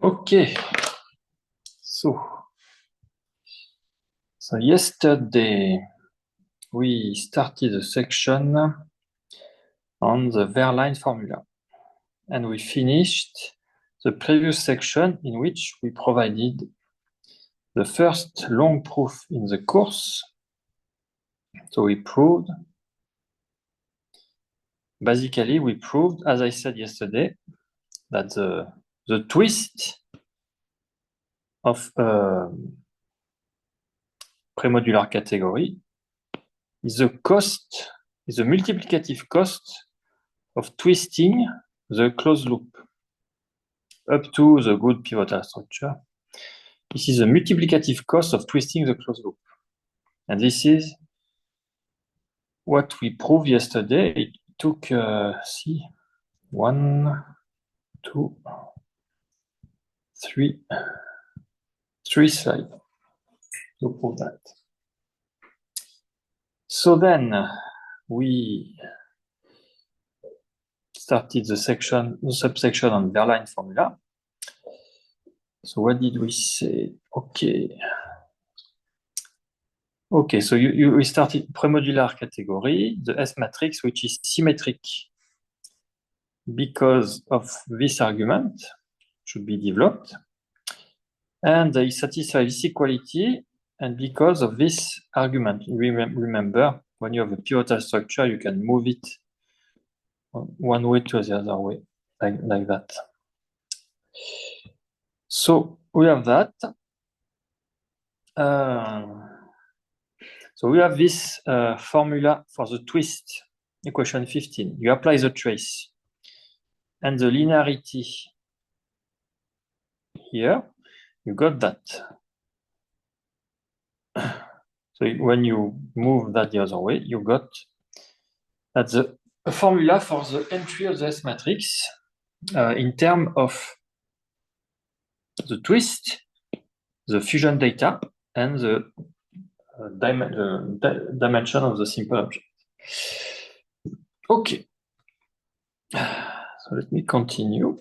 Okay, so yesterday we started a section on the Verline formula, and we finished the previous section in which we provided the first long proof in the course. So we proved, basically we proved, as I said yesterday, that the twist of premodular category is the multiplicative cost of twisting the closed loop up to the good pivotal structure. This is the multiplicative cost of twisting the closed loop. And this is what we proved yesterday. It took, 1, 2, 3 slides to prove that. So then we started the subsection on Verline formula. So what did we say? Okay, so we started premodular category, the S matrix, which is symmetric because of this argument, should be developed. And it satisfies this equality, and because of this argument. Remember, when you have a pivotal structure, you can move it one way to the other way, like that. So we have that. So we have this formula for the twist, equation 15. You apply the trace and the linearity here, you got that. So when you move that the other way, you got that the formula for the entry of the S matrix in terms of the twist, the fusion data, and the dimension of the simple object. Okay. So let me continue.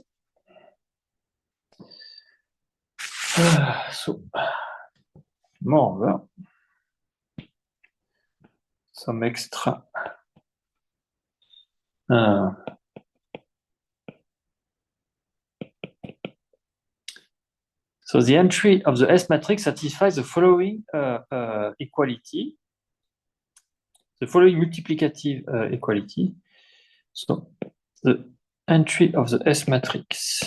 So, moreover, some extra. So the entry of the S matrix satisfies the following equality, the following multiplicative equality. So the entry of the S matrix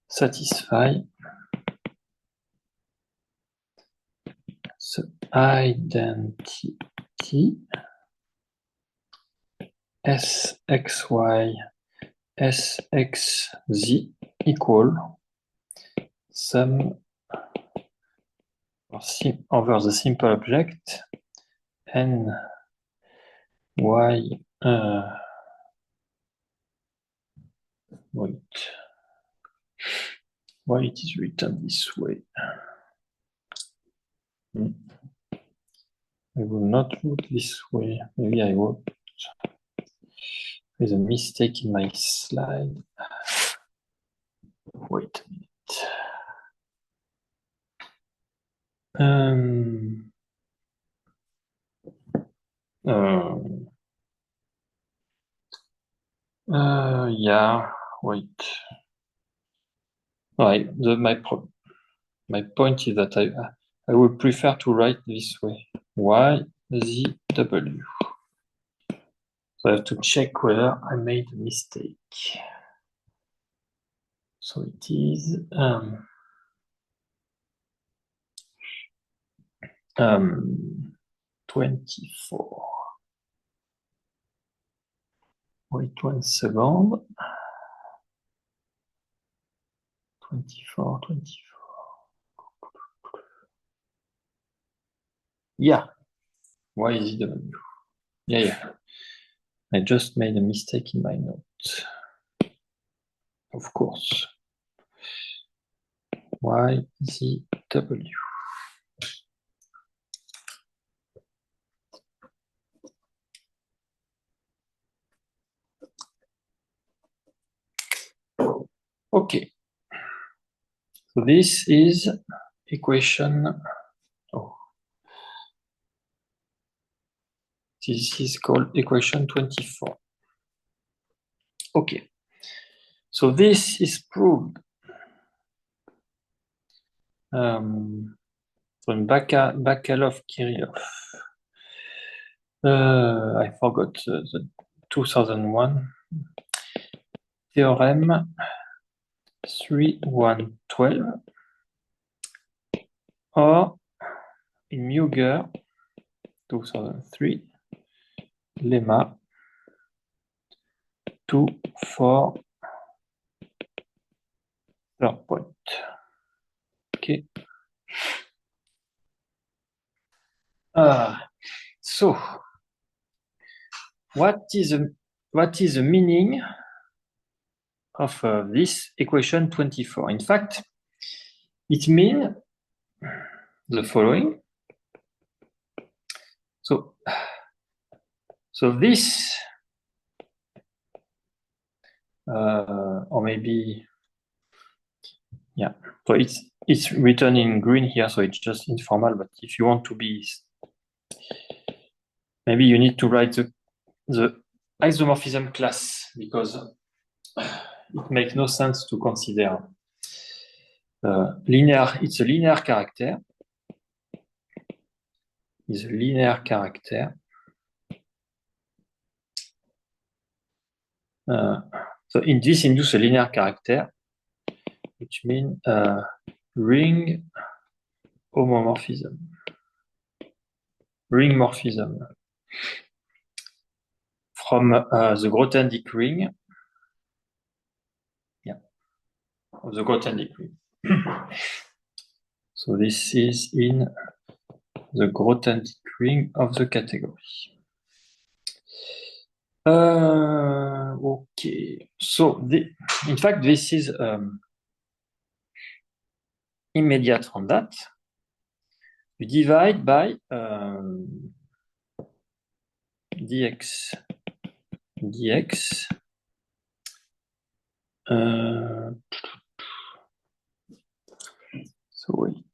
satisfy the identity Sxy Sxz equal sum over the simple object n y why it is written this way. I will not write this way. Maybe I wrote. There's a mistake in my slide. Wait a minute. Yeah, wait. Right, my point is that I would prefer to write this way. Y, Z, W. So I have to check whether I made a mistake. So it is 24. Wait 1 second. 24. Yeah. Why is it W? Yeah. I just made a mistake in my notes. Of course. Y, Z, W. Okay. So this is equation. Oh, this is called equation 24. Okay. So this is proved from Bacalov-Kirillov. I forgot the 2001 theorem 3112, or in Muger 2003 lemma 2 for third point. Okay. So what is the meaning of this equation 24? In fact, it means the following. So this, or maybe, yeah. So it's written in green here, so it's just informal. But if you want to be, maybe you need to write the isomorphism class, because it makes no sense to consider linear. It's a linear character. Is a linear character. So in this induce a linear character, which means ring homomorphism, ring morphism from the Grothendieck ring. Yeah, of the Grothendieck ring. So this is in the Grothendieck ring of the category. Okay, so in fact, this is immediate from that. You divide by dx so wait.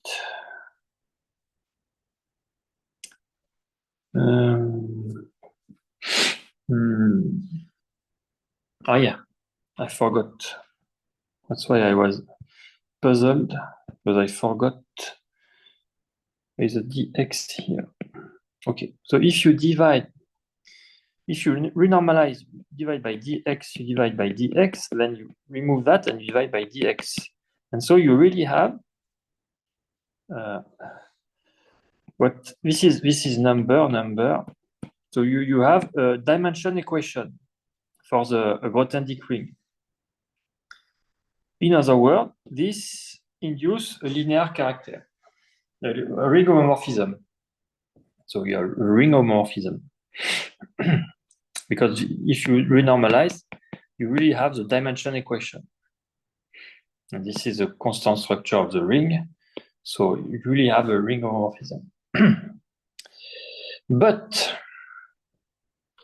Oh yeah, I forgot. That's why I was puzzled, because I forgot there's a dx here. Okay, so if you renormalize, divide by dx, you divide by dx, then you remove that and you divide by dx. And so you really have what this is number. So you have a dimension equation for the Grothendieck ring. In other words, this induces a linear character, a ring homomorphism. So you have a ring homomorphism. Because if you renormalize, you really have the dimension equation. And this is a constant structure of the ring. So you really have a ring homomorphism. But,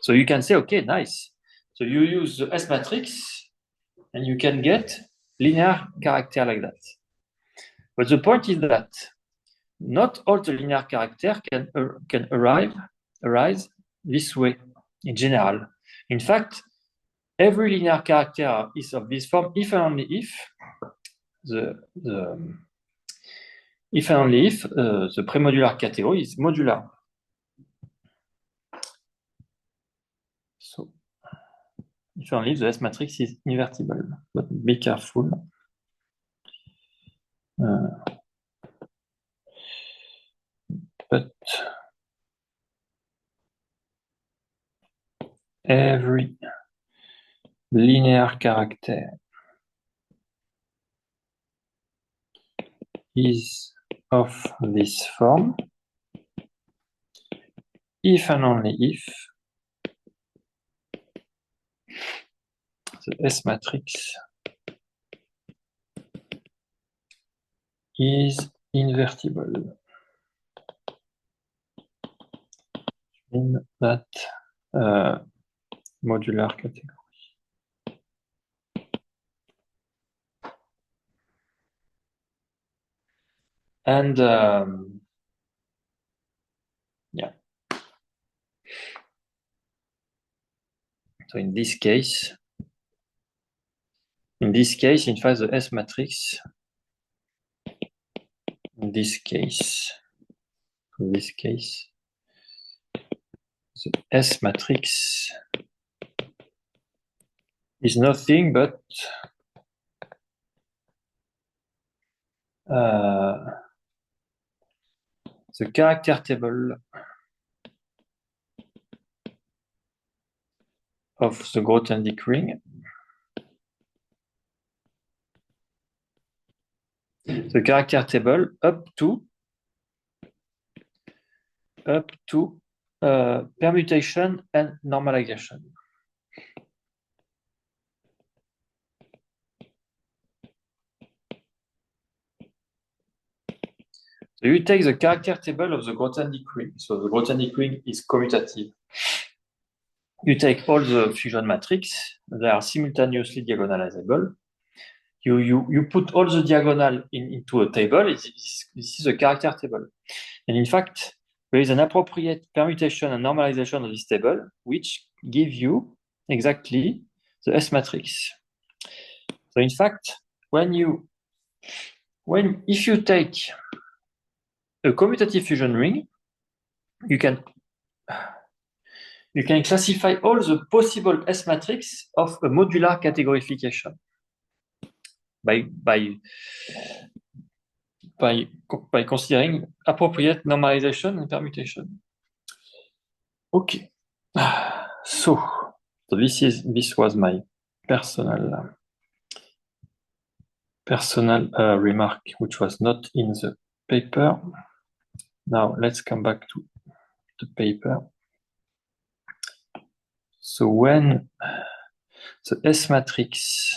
so you can say, okay, nice. So you use the S matrix and you can get linear character like that. But the point is that not all the linear character can arise this way in general. In fact, every linear character is of this form if and only if the premodular category is modular. So if only the S matrix is invertible, but be careful. But every linear character is of this form if and only if the S matrix is invertible. In that modular category. And yeah. So in this case, in fact, the S matrix, the S matrix is nothing but the character table of the Grothendieck ring. The character table up to permutation and normalization. So you take the character table of the Grothendieck ring. So the Grothendieck ring is commutative. You take all the fusion matrix, they are simultaneously diagonalizable. You put all the diagonal into a table. This is a character table. And in fact, there is an appropriate permutation and normalization of this table, which give you exactly the S matrix. So in fact, if you take a commutative fusion ring, you can classify all the possible S matrix of a modular categorification by considering appropriate normalization and permutation. Okay. So this was my personal remark, which was not in the paper. Now let's come back to the paper. So when the S matrix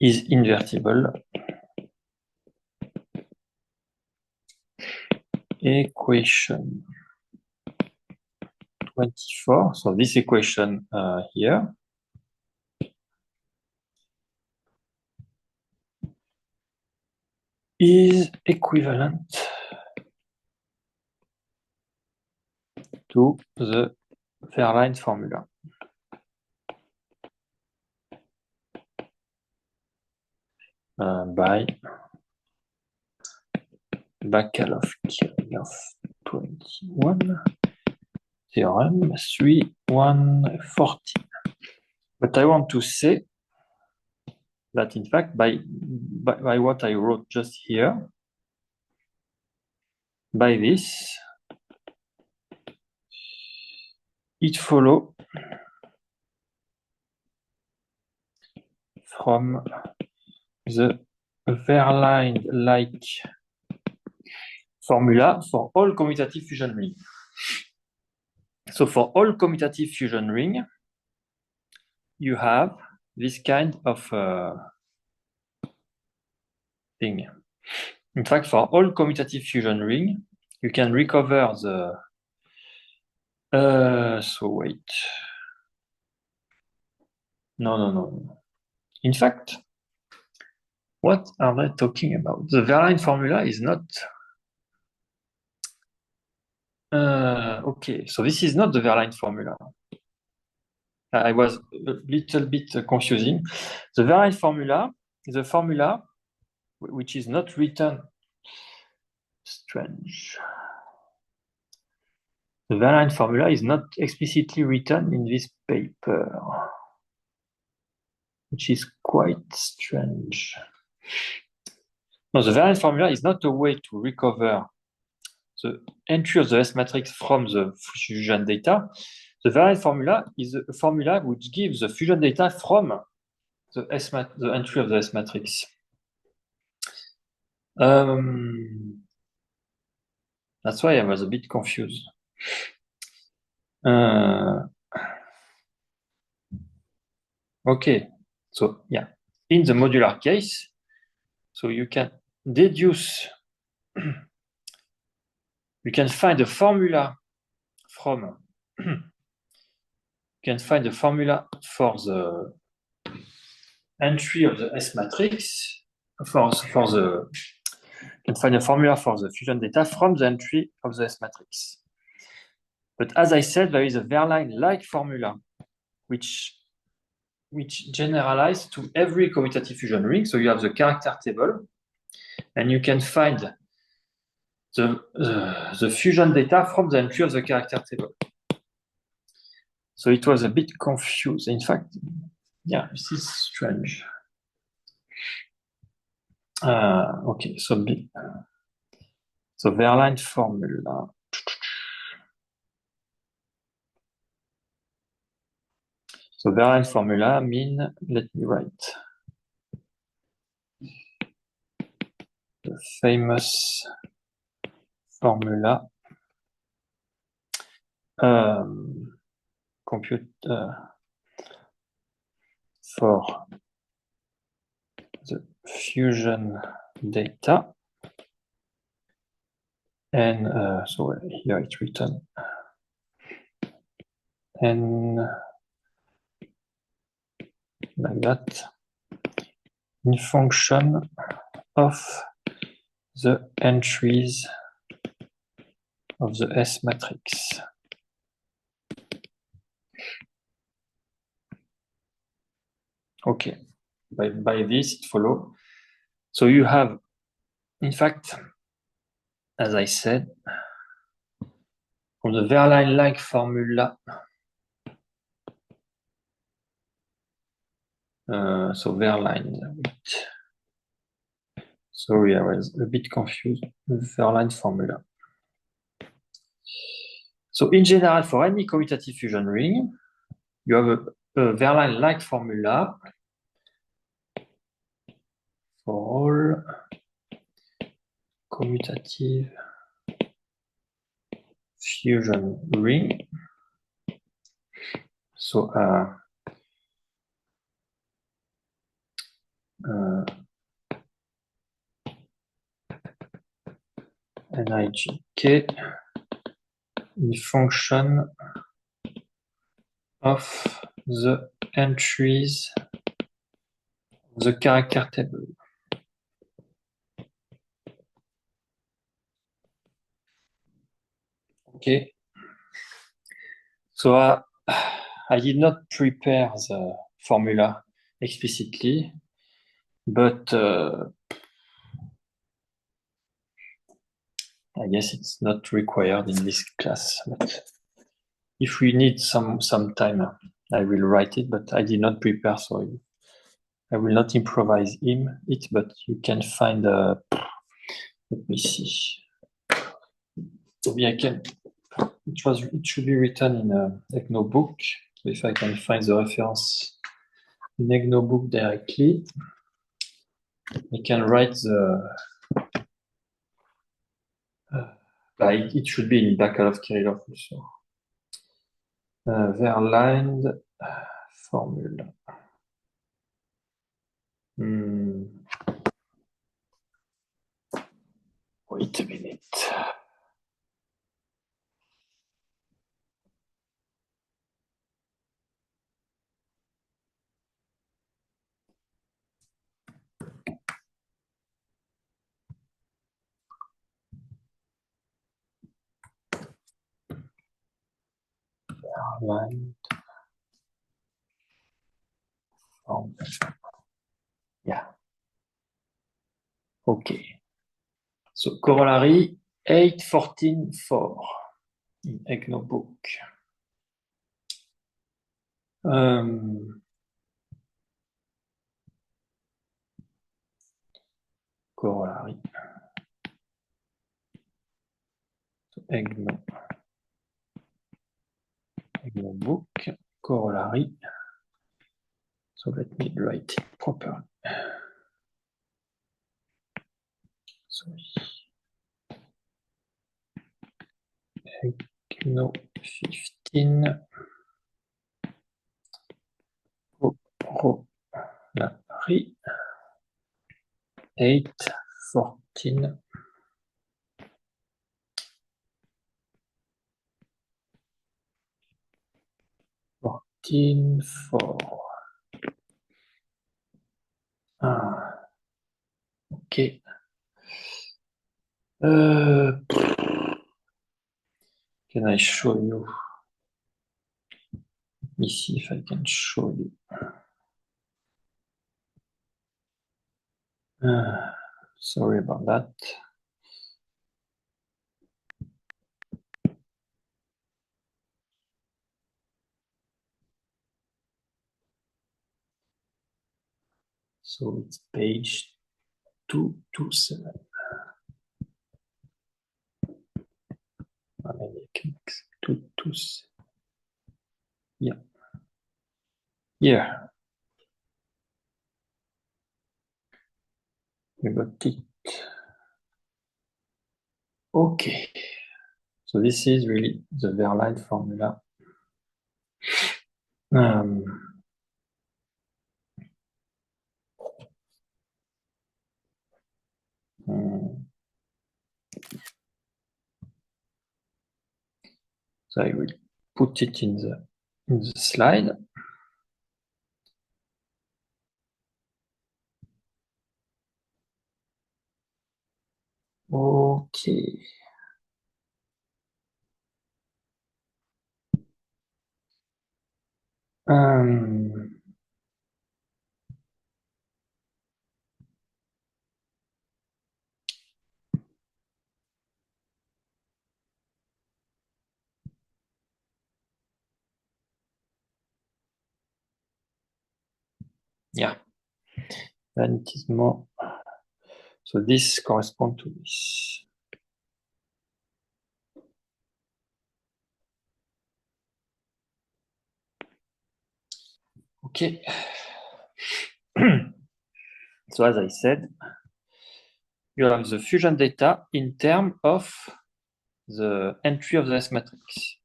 is invertible, equation 24, so this equation here, is equivalent to the Verline formula. By Bacalov-Kirillov 21 theorem 3.1.14. But I want to say that in fact by what I wrote just here, by this, it follows from the Verline-like formula for all commutative fusion ring. So for all commutative fusion ring, you have this kind of thing. In fact, for all commutative fusion ring, you can recover the so wait. No. In fact, what are they talking about? The Verline formula is not okay, so this is not the Verline formula. I was a little bit confusing. The Verline formula is a formula which is not written. Strange. The Verline formula is not explicitly written in this paper, which is quite strange. No, the Verline formula is not a way to recover the entry of the S matrix from the fusion data. The Verline formula is a formula which gives the fusion data from the entry of the S matrix. That's why I was a bit confused. Okay, so yeah, in the modular case, so you can deduce, you can find a formula from, you can find a formula for the entry of the S matrix for the you can find a formula for the fusion data from the entry of the S matrix. But as I said, there is a Verline-like formula which generalizes to every commutative fusion ring. So you have the character table, and you can find the fusion data from the entry of the character table. So it was a bit confused. In fact, yeah, this is strange. Okay, so Verline formula. So Verline formula mean, let me write the famous formula compute for the fusion data. And so here it's written and like that in function of the entries of the S matrix. Okay, by this it follows. So you have, in fact, as I said, from the Verline-like formula, so Verline, sorry, I was a bit confused with Verline formula. So in general, for any commutative fusion ring, you have a Verline-like formula for all commutative fusion ring. So Nijk in function of the entries of the character table. Okay. So I did not prepare the formula explicitly, but I guess it's not required in this class. But if we need some time, I will write it, but I did not prepare, so I will not improvise it, but you can find, let me see. Maybe I can, it should be written in a EGNO book. So if I can find the reference in EGNO book directly, I can write the, it should be in Bacalov Kirillov also. Verline formula. Wait a minute. Verline formula. Yeah. Okay. So corollary 8.14.4 in EGNO book. Corollary. So EGNO book, corollary. So let me write it properly. Sorry. EGNO 15. Corollary 8.14. 14.4. Okay. Can I show you? Let me see if I can show you. Sorry about that. So it's page 227. Maybe I can 227. Yeah. Here. We got it. Okay. So this is really the Verline formula. So I will put it in the slide. Okay. Yeah. Then it is more. So this corresponds to this. Okay. So as I said, you have the fusion data in terms of the entry of the S matrix.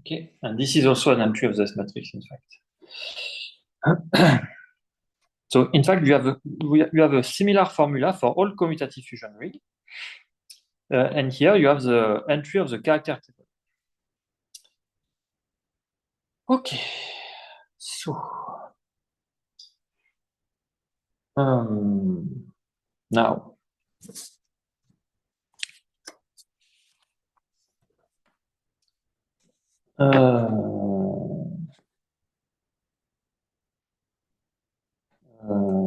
Okay, and this is also an entry of the S matrix, in fact. So in fact, you have a similar formula for all commutative fusion ring. And here you have the entry of the character table. Okay, so now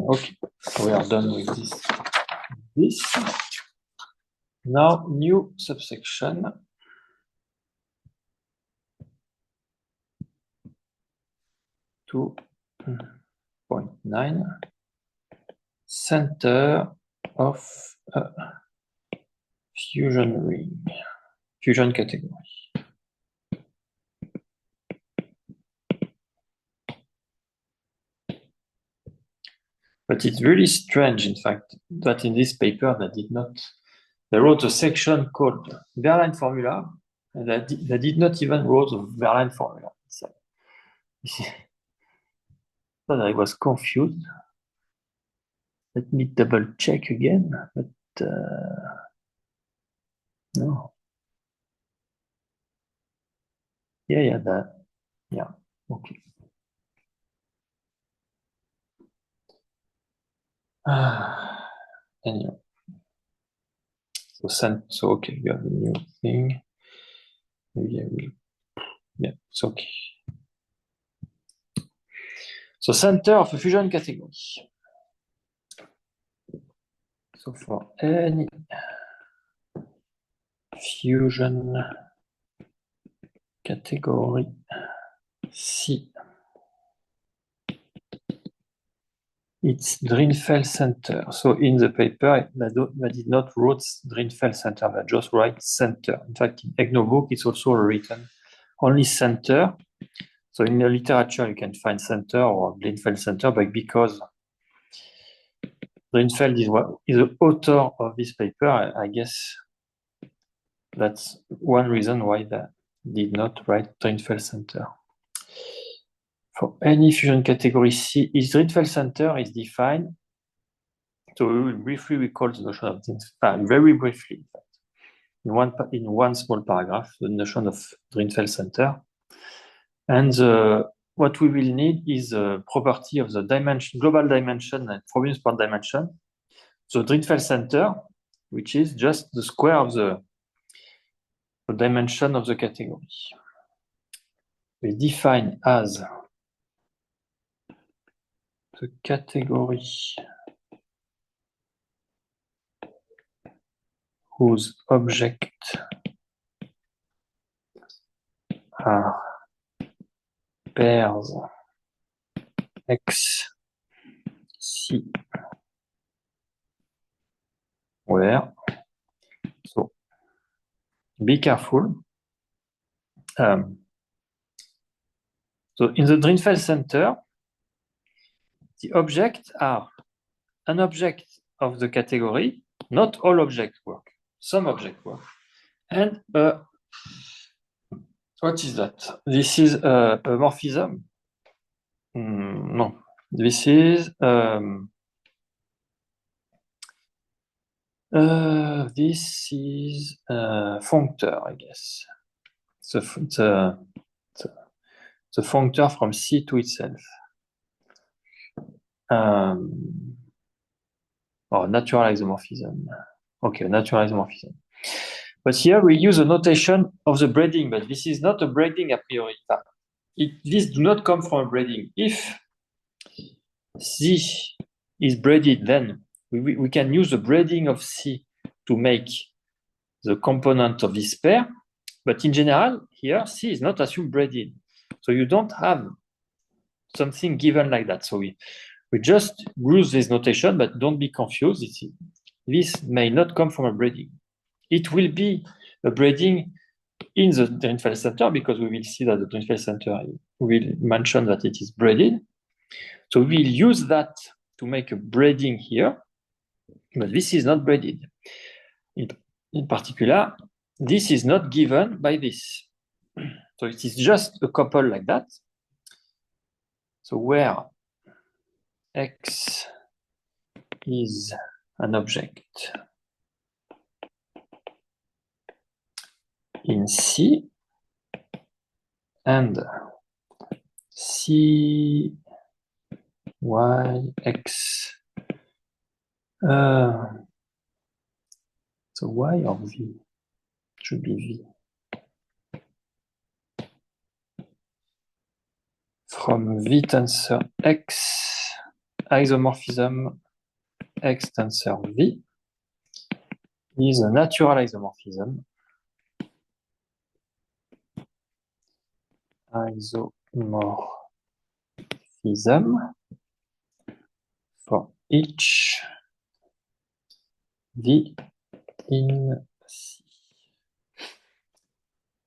okay, we are done with this. Now new subsection. 2.9 center of a fusion ring, fusion category. But it's really strange, in fact, that in this paper they wrote a section called Verline formula, and they did not even wrote the Verline formula. So, but I was confused. Let me double check again, but no. Yeah, okay. Anyway. So okay, we have a new thing. Maybe I will. Yeah, it's okay. So center of a fusion category. So for any fusion category C, it's Drinfeld center. So in the paper, they did not write Drinfeld center, they just write center. In fact, in EGNO book, it's also written only center. So in the literature, you can find center or Drinfeld center, but because Drinfeld is the author of this paper, I guess that's one reason why they did not write Drinfeld center. For any fusion category C, its Drinfeld center is defined. So we will briefly recall the notion of very briefly, in fact, in one small paragraph, the notion of Drinfeld center. And what we will need is a property of the dimension, global dimension and Frobenius point dimension the Drinfeld center, which is just the square of the dimension of the category. We define as the category whose objects are pairs X, C, where. So be careful. So in the Drinfeld center, the objects are an object of the category, not all objects work, some objects work. And what is that? This is a morphism? No, this is functor, I guess. The functor from C to itself. Or natural isomorphism. Okay, natural isomorphism. But here we use a notation of the braiding, but this is not a braiding a priori. This do not come from a braiding. If C is braided, then we can use the braiding of C to make the component of this pair. But in general, here C is not assumed braided. So you don't have something given like that. So we just use this notation, but don't be confused. This may not come from a braiding. It will be a braiding in the Drinfeld center because we will see that the Drinfeld center will mention that it is braided. So we'll use that to make a braiding here, but this is not braided. In particular, this is not given by this. So it is just a couple like that. So where X is an object in C and C, Y, X, so Y or V? It should be V. From V tensor X, isomorphism X tensor V is a natural isomorphism. Isomorphism for each V in C.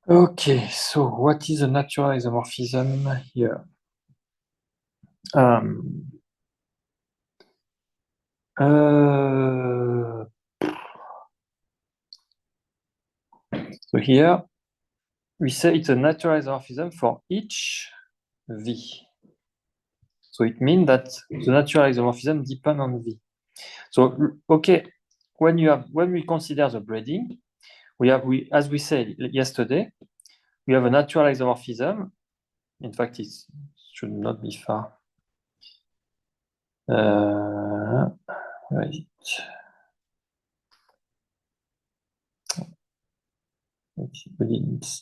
Okay, so what is a natural isomorphism here? So here we say it's a natural isomorphism for each V. So it means that the natural isomorphism depends on V. So okay, when we consider the braiding, as we said yesterday, we have a natural isomorphism. In fact, it should not be far. Where is it?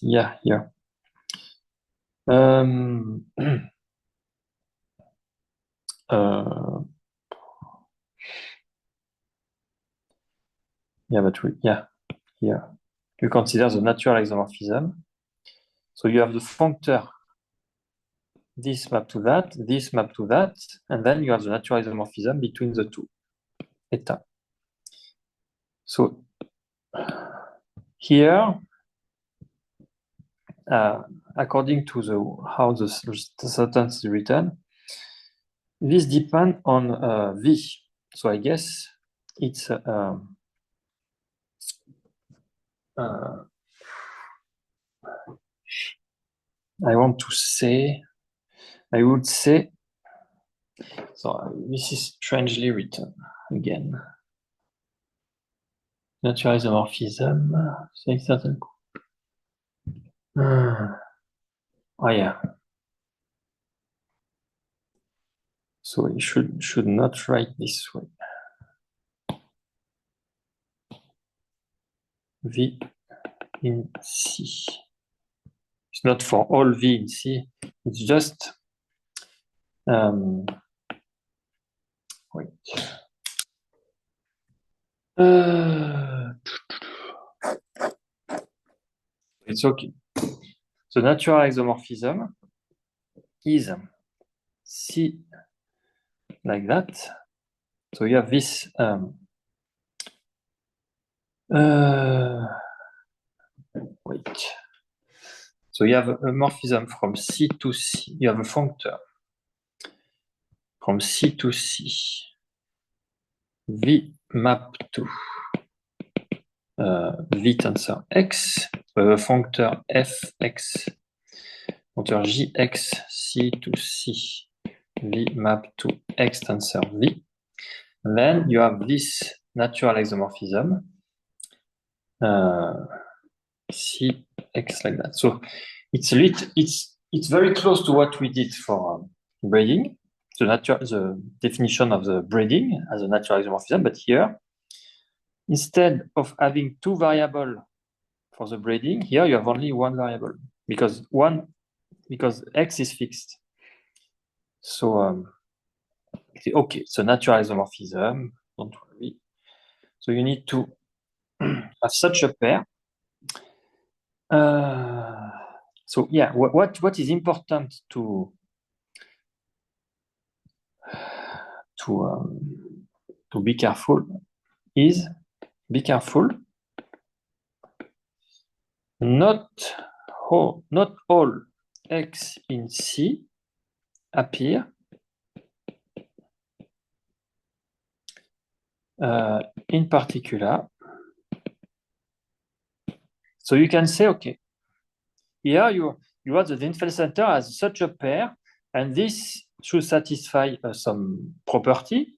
Yeah, here. Yeah, but here. You consider the natural isomorphism. So you have the functor, this map to that, this map to that, and then you have the natural isomorphism between the two, eta. So here, according to how the sentence is written, this depends on V. So I guess it's I would say, so this is strangely written again. Natural isomorphism, c'est un certain coup. Oh yeah. So you should not write this way. V in C. It's not for all V in C. It's just wait. It's okay. The natural isomorphism is C like that. So you have this wait. So you have a morphism from C to C. You have a functor from C to C. V map to V tensor X, functor Fx, functor Jx, C to C, V map to X tensor V. And then you have this natural isomorphism, Cx like that. So it's very close to what we did for braiding, the definition of the braiding as a natural isomorphism, but here, instead of having two variables for the braiding, here you have only one variable because X is fixed. So okay, it's a natural isomorphism, don't worry. So you need to have such a pair. So yeah, what is important to be careful is be careful. Not all X in C appear in particular. So you can say, okay, here you have the Drinfeld center as such a pair, and this should satisfy some property.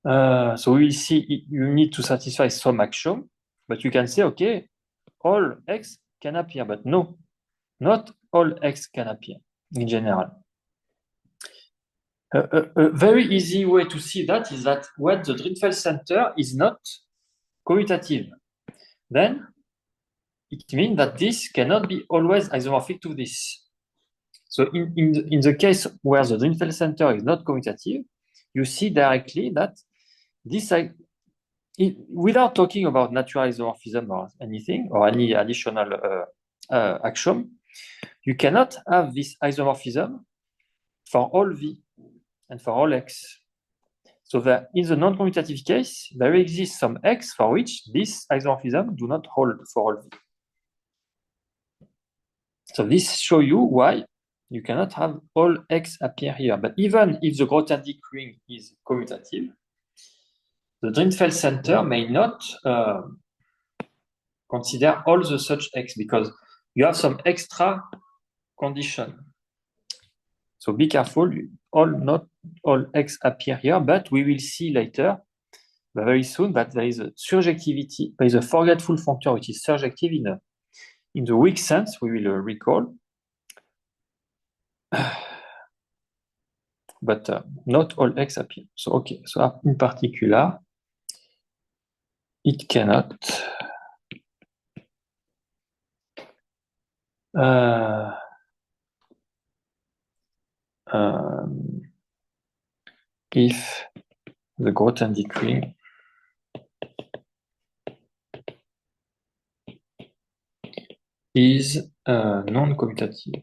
So we'll see you need to satisfy some axiom, but you can say, okay, all X can appear, but no, not all X can appear in general. A very easy way to see that is that when the Drinfeld center is not commutative, then it means that this cannot be always isomorphic to this. So in the case where the Drinfeld center is not commutative, you see directly that this, without talking about natural isomorphism or anything, or any additional axiom, you cannot have this isomorphism for all V and for all X. So that in the non-commutative case, there exists some X for which this isomorphism do not hold for all V. So this shows you why you cannot have all X appear here. But even if the Grothendieck ring is commutative, the Drinfeld center may not consider all the such X because you have some extra condition. So be careful, not all X appear here, but we will see later, very soon, that there is a surjectivity, there is a forgetful functor which is surjective in the weak sense, we will recall. But not all X appear. So okay, so in particular, it cannot if the Grothendieck ring is non-commutative.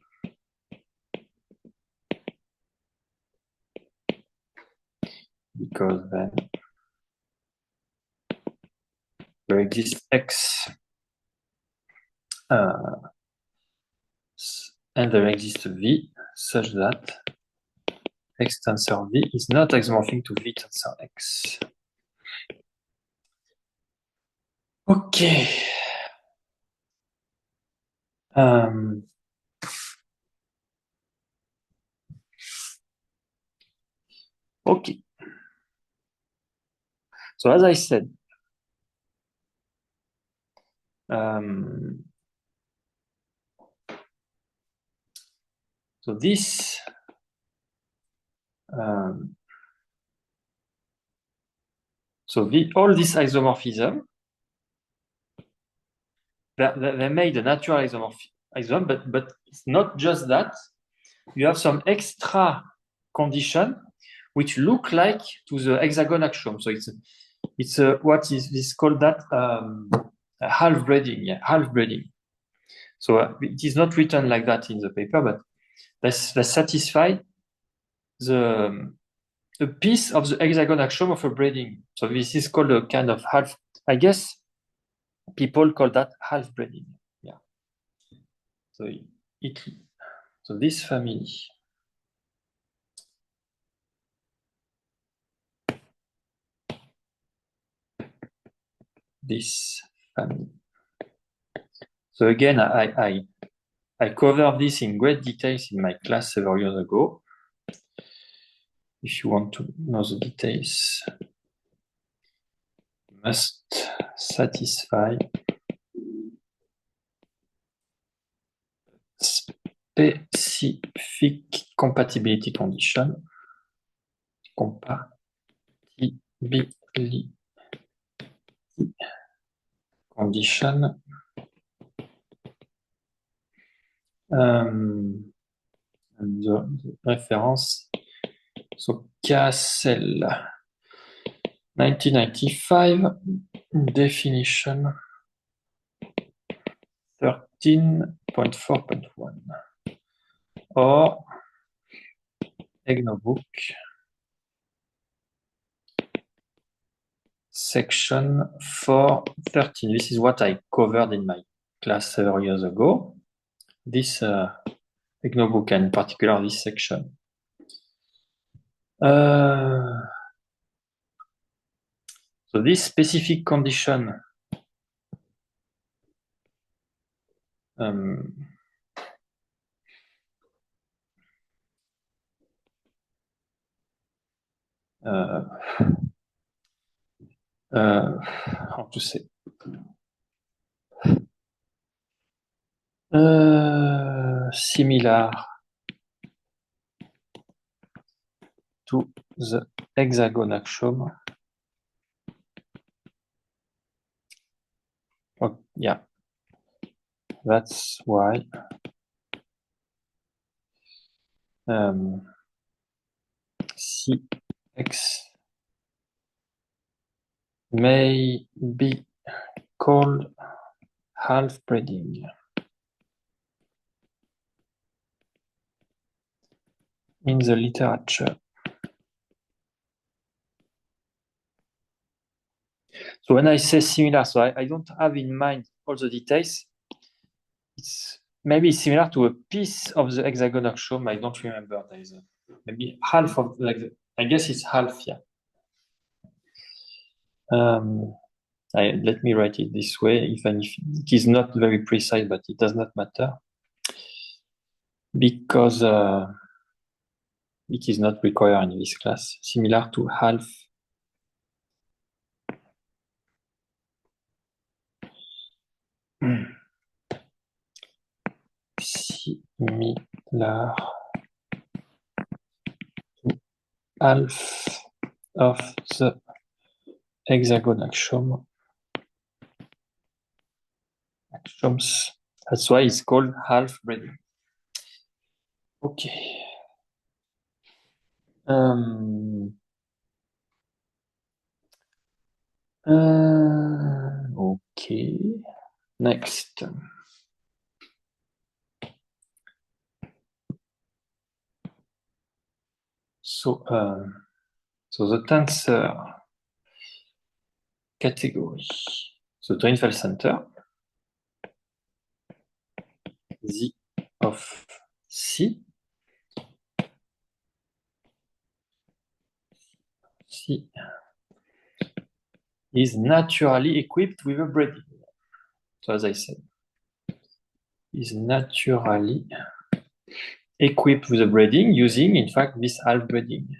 Because then there exists X and there exists V such that X tensor V is not isomorphic to V tensor X. Okay. Okay. So as I said, so this all this isomorphism they made a natural isomorphism, but it's not just that. You have some extra condition which look like to the hexagon axiom. So it's what is this called that half breeding, yeah, half breeding. So it is not written like that in the paper, but they satisfy the a piece of the hexagon axiom of a breeding. So this is called a kind of half. I guess people call that half breeding. Yeah. So so this family. This family. So again, I covered this in great details in my class several years ago. If you want to know the details, you must satisfy specific compatibility condition. Compatibility condition. And the reference. So Cassel, 1995, definition 13.4.1. Or EGNOBOOK, section 413. This is what I covered in my class several years ago. This EGNOBOOK, and in particular this section. So this specific condition how to say? Similar to the hexagon axiom. Oh, yeah, that's why CX may be called half breeding in the literature. So when I say similar, so I don't have in mind all the details. It's maybe similar to a piece of the hexagon axiom. I don't remember. There is maybe half of, like, I guess it's half, yeah. Let me write it this way, even if it is not very precise, but it does not matter, because it is not required in this class. Similar to half similar to half of the hexagon axioms. That's why it's called half breeding. Okay. Okay. Next. So the tensor category. So Drinfeld center, Z of C is naturally equipped with a breeding. So as I said, is naturally equipped with a breeding using, in fact, this half breeding.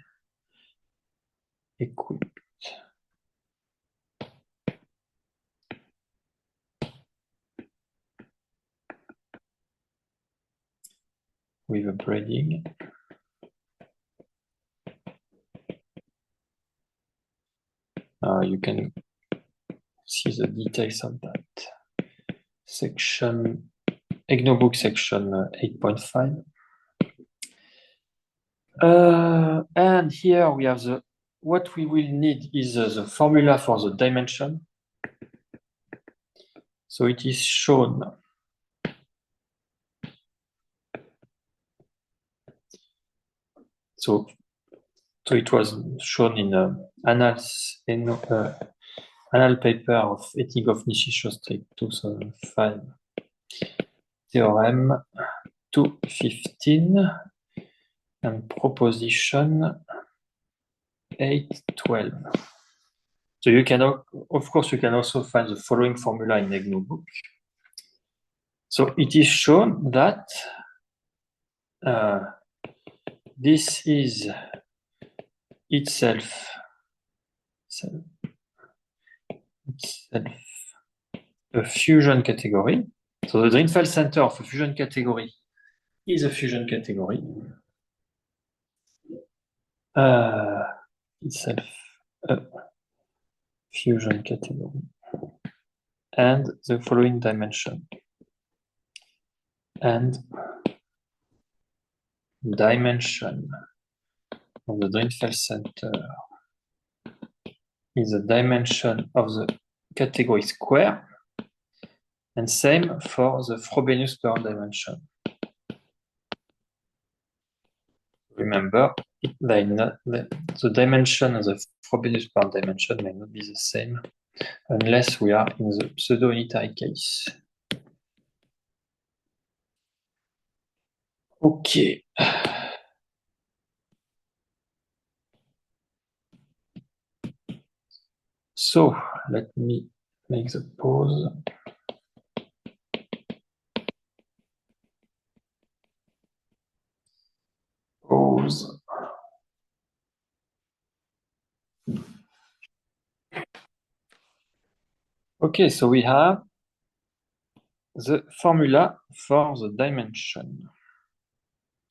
Equipped with a breeding. You can see the details of that. section, EGNOBOOK section 8.5. And here we have what we will need is the formula for the dimension. So it is shown. So it was shown in Annal paper of Ethic of Nishishi 2005. Theorem 215 and proposition 812. So you can, of course, you can also find the following formula in EGNOBOOK. So it is shown that this is itself a fusion category. So the Drinfeld center of a fusion category is a fusion category. Itself a fusion category. And the following dimension. And dimension of the Drinfeld center is the dimension of the category square, and same for the Frobenius per dimension. Remember, the dimension of the Frobenius per dimension may not be the same unless we are in the pseudo-unitary case. Okay. So let me make the pause. Pause. Okay, so we have the formula for the dimension,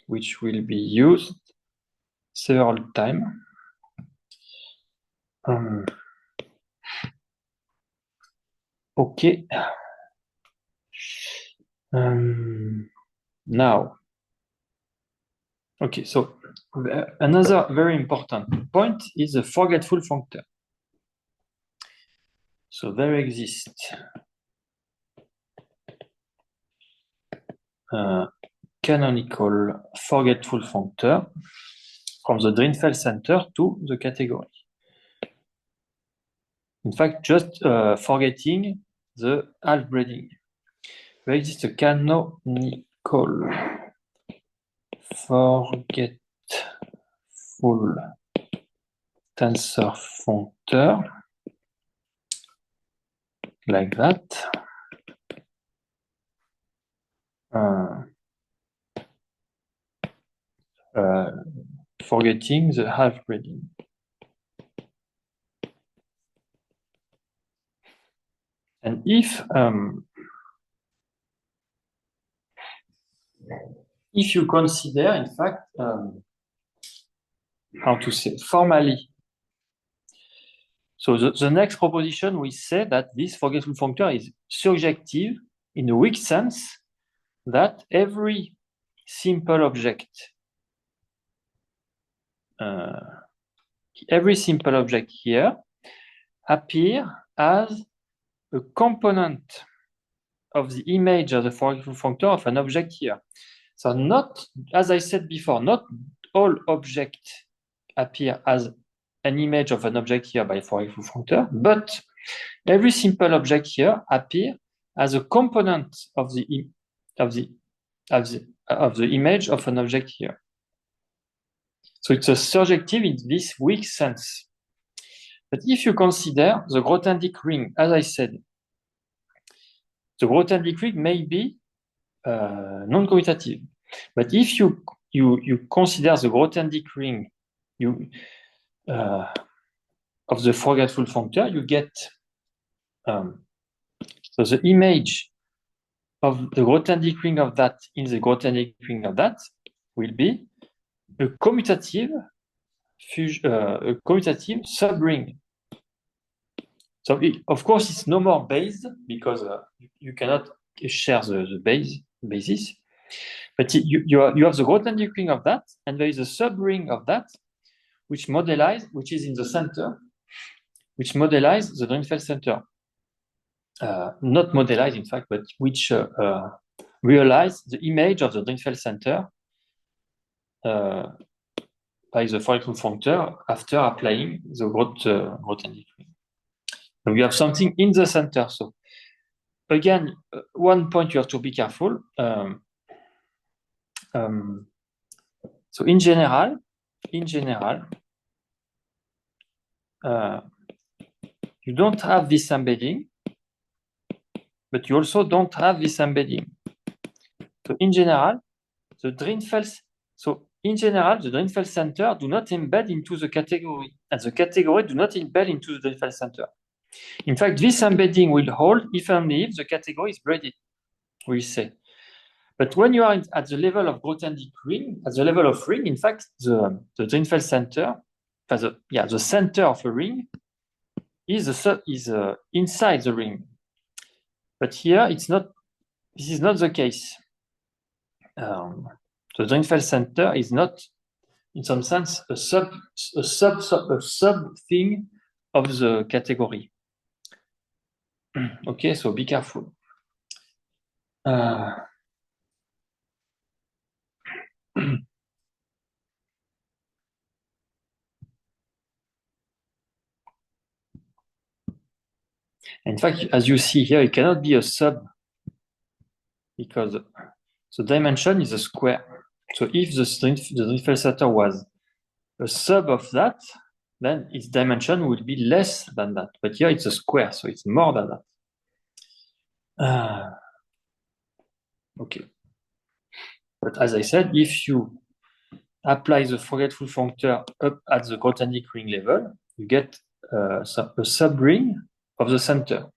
which will be used several times. Okay. Now, okay, so another very important point is the forgetful functor. So there exists canonical forgetful functor from the Drinfeld center to the category. In fact, just forgetting the half-breeding. There exists a canonical forgetful tensor functor like that. Forgetting the half-breeding. And if you consider, in fact, how to say, formally, so the next proposition, we say that this forgetful functor is surjective in a weak sense, that every simple object here appear as a component of the image of the forgetful functor of an object here. So not, as I said before, not all objects appear as an image of an object here by forgetful functor, but every simple object here appear as a component of the image of an object here. So it's a surjective in this weak sense. But if you consider the Grothendieck ring, as I said, the Grothendieck ring may be non-commutative. But if you consider the Grothendieck ring of the forgetful functor, you get so the image of the Grothendieck ring of that in the Grothendieck ring of that will be a commutative subring. So of course it's no more based because you cannot shares the basis. But you have the Grothendieck ring of that, and there is a sub-ring of that, which is in the center, which modelize the Drinfeld center. Not modelize, in fact, but which realize the image of the Drinfeld center by the Fourier functor after applying the Grothendieck ring. So you have something in the center. So again, one point you have to be careful. So in general, you don't have this embedding, but you also don't have this embedding. So in general, the Drinfeld center do not embed into the category, and the category do not embed into the Drinfeld center. In fact, this embedding will hold if only if the category is braided, we say. But when you are at the level of Grothendieck ring, at the level of ring, in fact, the Drinfeld center, the center of a ring is inside the ring. But here, this is not the case. The Drinfeld center is not, in some sense, a sub thing of the category. Okay, so be careful. In fact, as you see here, it cannot be a sub because the dimension is a square. So if the Drinfeld center was a sub of that, then its dimension would be less than that. But here it's a square, so it's more than that. Okay. But as I said, if you apply the forgetful functor up at the Grothendieck ring level, you get a subring of the center,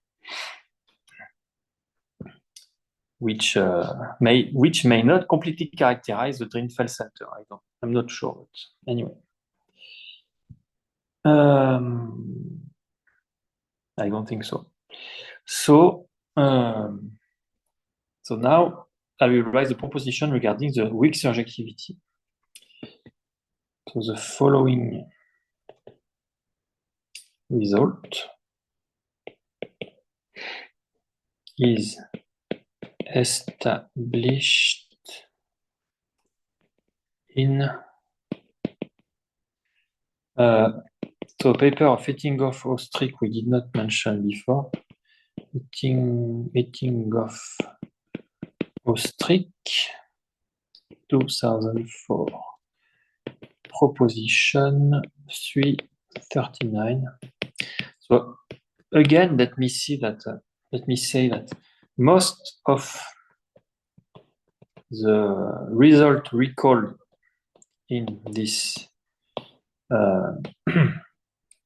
which may not completely characterize the Drinfeld center. I'm not sure, but anyway. I don't think so. So now I will write the proposition regarding the weak surjectivity. So the following result is established in so paper of Ettinghoff Ostrich we did not mention before. Ettinghoff Ostrich 2004 proposition 339. So again, let me say that most of the result recalled in this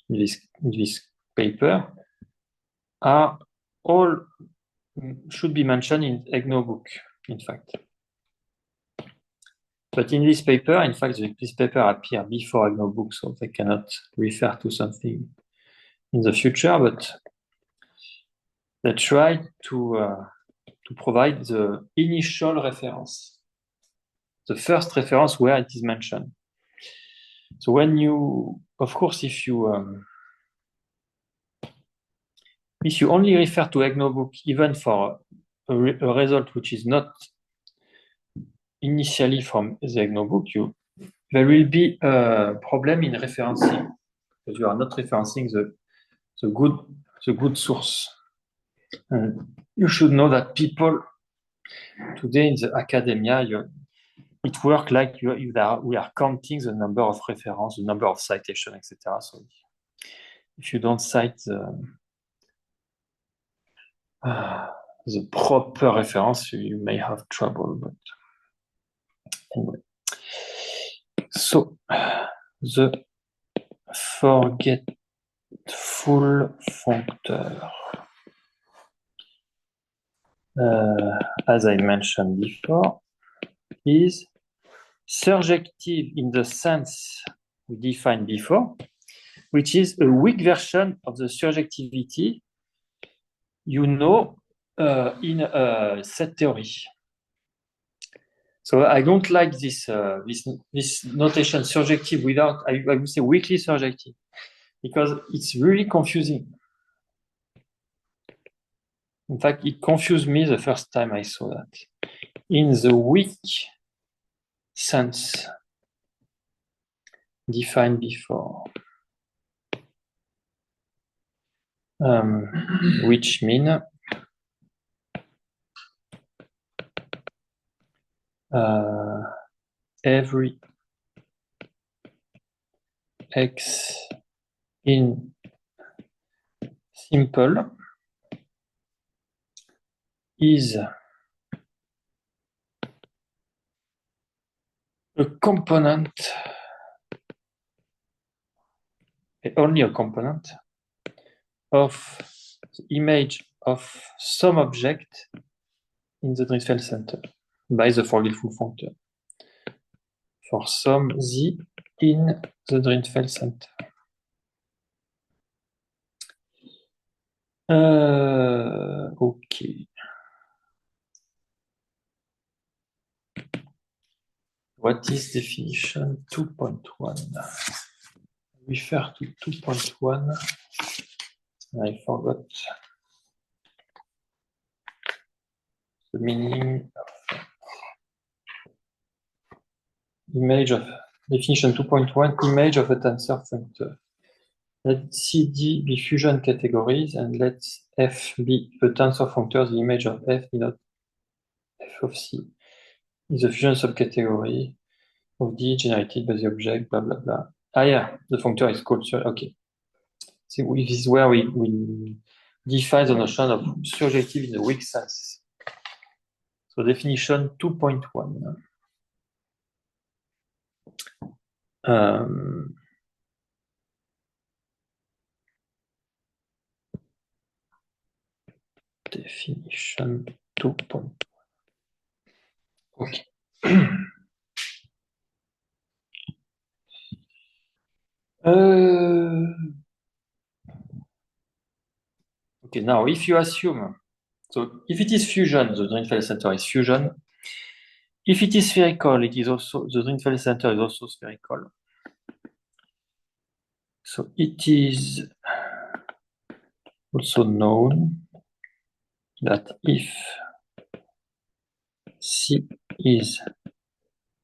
this paper are all should be mentioned in EGNO book, in fact. But in this paper, in fact, this paper appear before EGNO book, so they cannot refer to something in the future, but they try to provide the initial reference, the first reference where it is mentioned. So when you, of course, if you only refer to EGNO book, even for a result which is not initially from the EGNO book, there will be a problem in referencing because you are not referencing the good source. And you should know that people today in the academia, it works like we are counting the number of references, the number of citations, etc. So if you don't cite the proper reference, you may have trouble. But anyway, so the forgetful functor, as I mentioned before, is surjective in the sense we defined before, which is a weak version of the surjectivity you know in set theory. So I don't like this notation surjective without, I would say weakly surjective, because it's really confusing. In fact, it confused me the first time I saw that. In the weak sense defined before, which mean every x in simple is a component, only a component of the image of some object in the Drinfeld center by the forgetful functor for some z in the Drinfeld center. Okay. What is definition 2.1? Refer to 2.1. I forgot the meaning of image of definition 2.1, image of a tensor functor. Let CD be fusion categories and let F be a tensor functor. The image of F denote F of C is a fusion subcategory of D generated by the object, blah, blah, blah. Ah, yeah, the functor is called, okay. So this is where we define the notion of surjective in the weak sense. So definition 2.1. Definition 2.1. Okay. Okay, now if you assume, so if it is fusion, the Drinfeld center is fusion. If it is spherical, it is also, the Drinfeld center is also spherical. So it is also known that if C is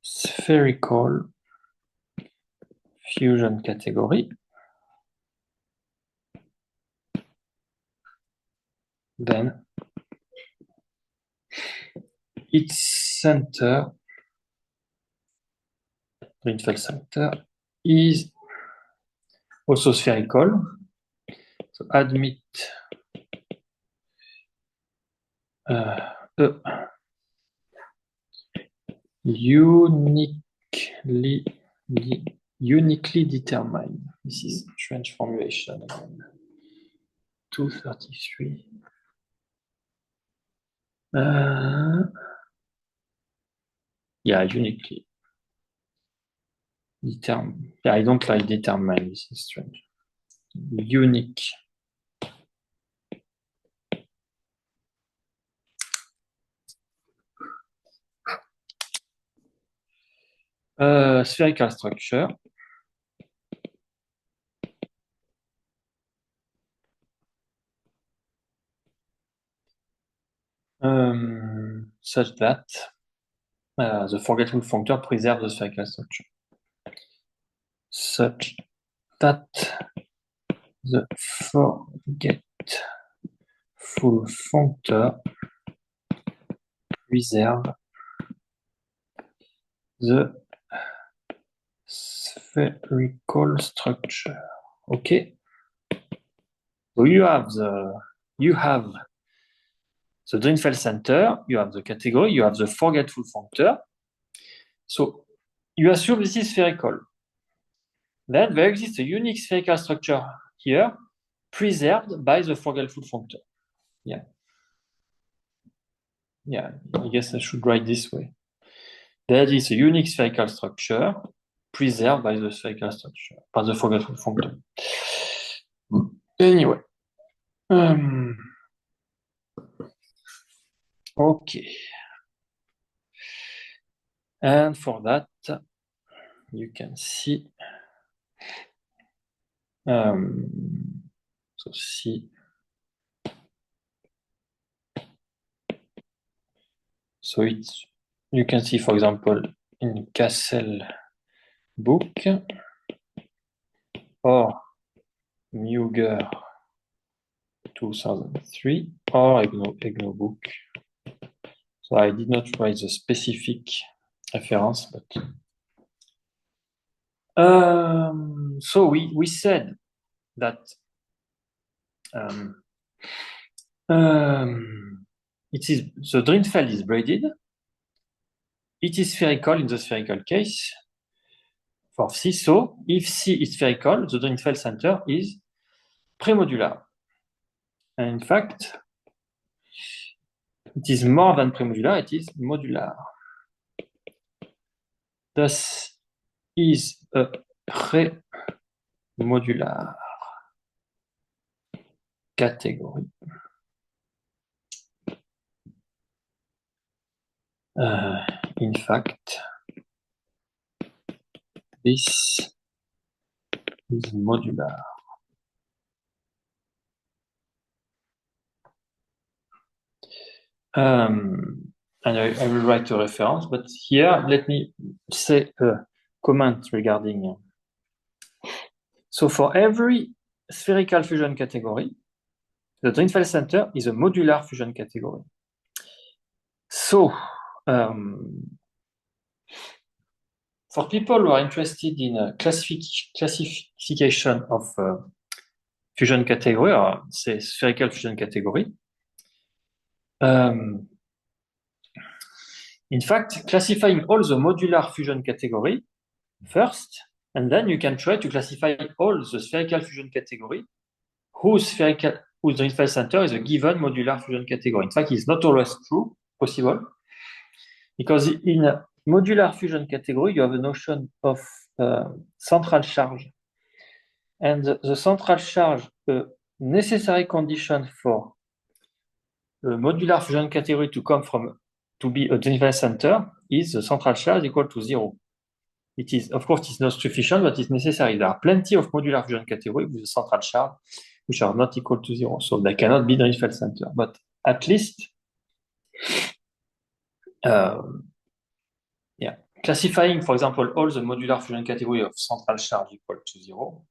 spherical fusion category, then its center, Drinfeld center, is also spherical. So admit uniquely determined. This is strange formulation again. 233. Yeah, uniquely determined. Yeah, I don't like determined. This is strange. Unique. Spherical structure. Such that the forgetful functor preserves the spherical structure. Such that the forgetful functor preserves the spherical structure. Okay. So you have the Drinfeld center, you have the category, you have the forgetful functor. So you assume this is spherical. Then there exists a unique spherical structure here, preserved by the forgetful functor. Yeah. Yeah, I guess I should write this way. There is a unique spherical structure preserved by the spherical structure, by the forgetful functor. Anyway. Okay. And for that, you can see, so see, so it's, you can see, for example, in Castle book or Muger 2003 or EGNO book. So I did not write the specific reference, but so we said that it is the Drinfeld is braided. It is spherical in the spherical case for C. So if C is spherical, the Drinfeld center is premodular. And in fact, it is more than premodular, it is modular. Thus is a premodular category. In fact, this is modular. And I will write a reference, but here let me say a comment regarding. So for every spherical fusion category, the Drinfeld center is a modular fusion category. So for people who are interested in a classification of fusion category, or say spherical fusion category, in fact, classifying all the modular fusion category first, and then you can try to classify all the spherical fusion category whose Drinfeld center is a given modular fusion category. In fact, it's not always possible, because in a modular fusion category, you have a notion of central charge. And the central charge, necessary condition for the modular fusion category to be a Drinfeld center is the central charge equal to 0. It is, of course, it's not sufficient, but it's necessary. There are plenty of modular fusion categories with a central charge which are not equal to 0, so they cannot be Drinfeld center. But at least, classifying, for example, all the modular fusion category of central charge equal to 0,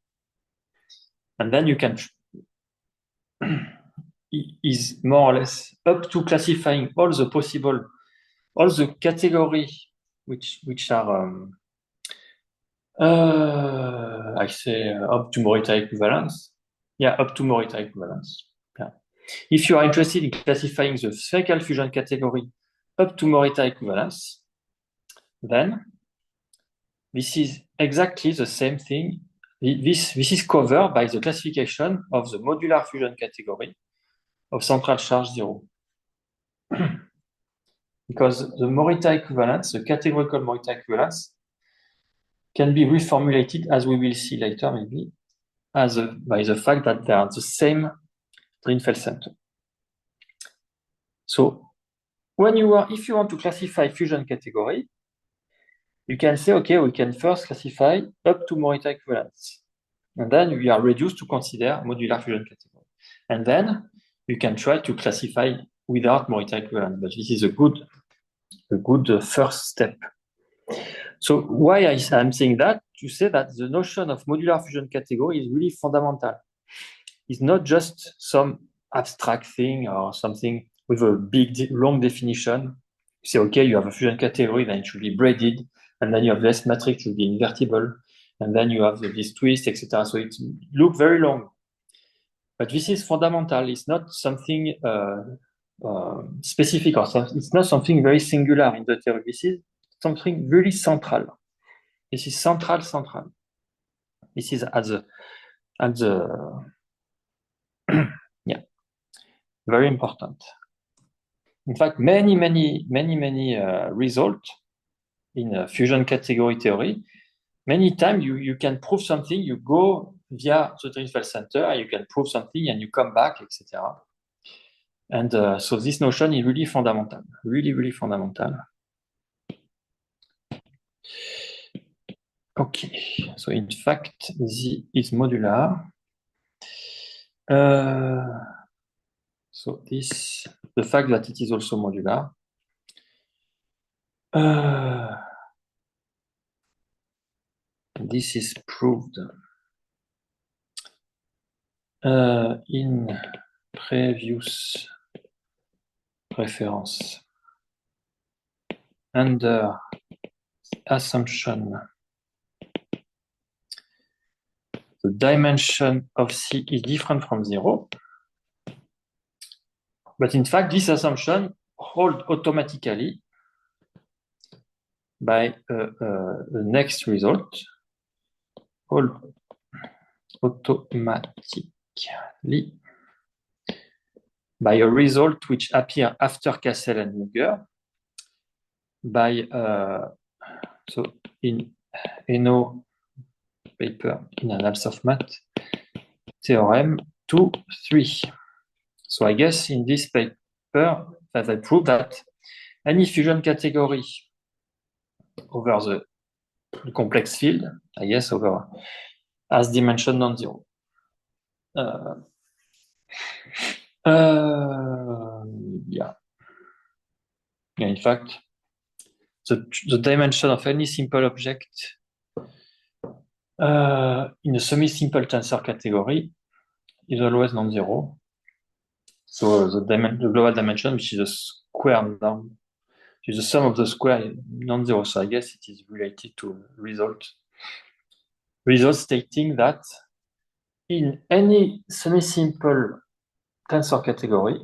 and then you can is more or less up to classifying all the category which are I say up to Morita equivalence. Yeah, up to Morita equivalence. Yeah. If you are interested in classifying the spherical fusion category up to Morita equivalence, then this is exactly the same thing. This is covered by the classification of the modular fusion category of central charge 0. Because the Morita equivalence, the categorical Morita equivalence, can be reformulated, as we will see later, maybe, by the fact that they are the same Drinfeld center. So, if you want to classify fusion category, you can say, okay, we can first classify up to Morita equivalence, and then we are reduced to consider modular fusion category, and then you can try to classify without Morita equivalence. But this is a good first step. So why I'm saying that? To say that the notion of modular fusion category is really fundamental. It's not just some abstract thing or something with a big, long definition. You say, okay, you have a fusion category, then it should be braided, and then you have this matrix should be invertible, and then you have this twist, etc. So it looks very long. But this is fundamental. It's not something specific, or it's not something very singular in the theory. This is something really central. This is central. This is at the yeah, very important. In fact, many results in fusion category theory. Many times you can prove something, you go via the Drinfeld center, you can prove something, and you come back, etc. And so this notion is really fundamental, really fundamental. Okay, so in fact, Z is modular. So this, the fact that it is also modular. This is proved in previous reference under assumption the dimension of C is different from 0. But in fact, this assumption holds automatically by the next result, hold automatically by a result which appear after Cassel and Muger by so in Eno paper in Annals of Math theorem 2, 3. So I guess in this paper that I prove that any fusion category over the complex field, I guess over has dimension non-zero. Yeah. In fact, the dimension of any simple object in a semi-simple tensor category is always non-zero. So the global dimension, which is a square norm, which is the sum of the square, non-zero. So I guess it is related to result stating that in any semi-simple tensor category,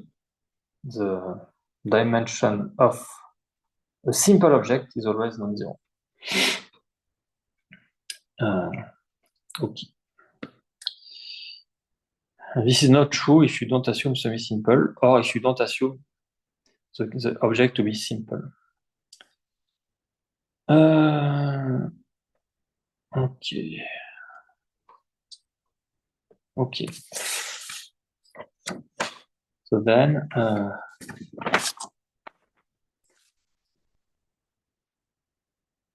the dimension of a simple object is always non-zero. Okay. This is not true if you don't assume semi-simple or if you don't assume the object to be simple. Okay. Okay. So then,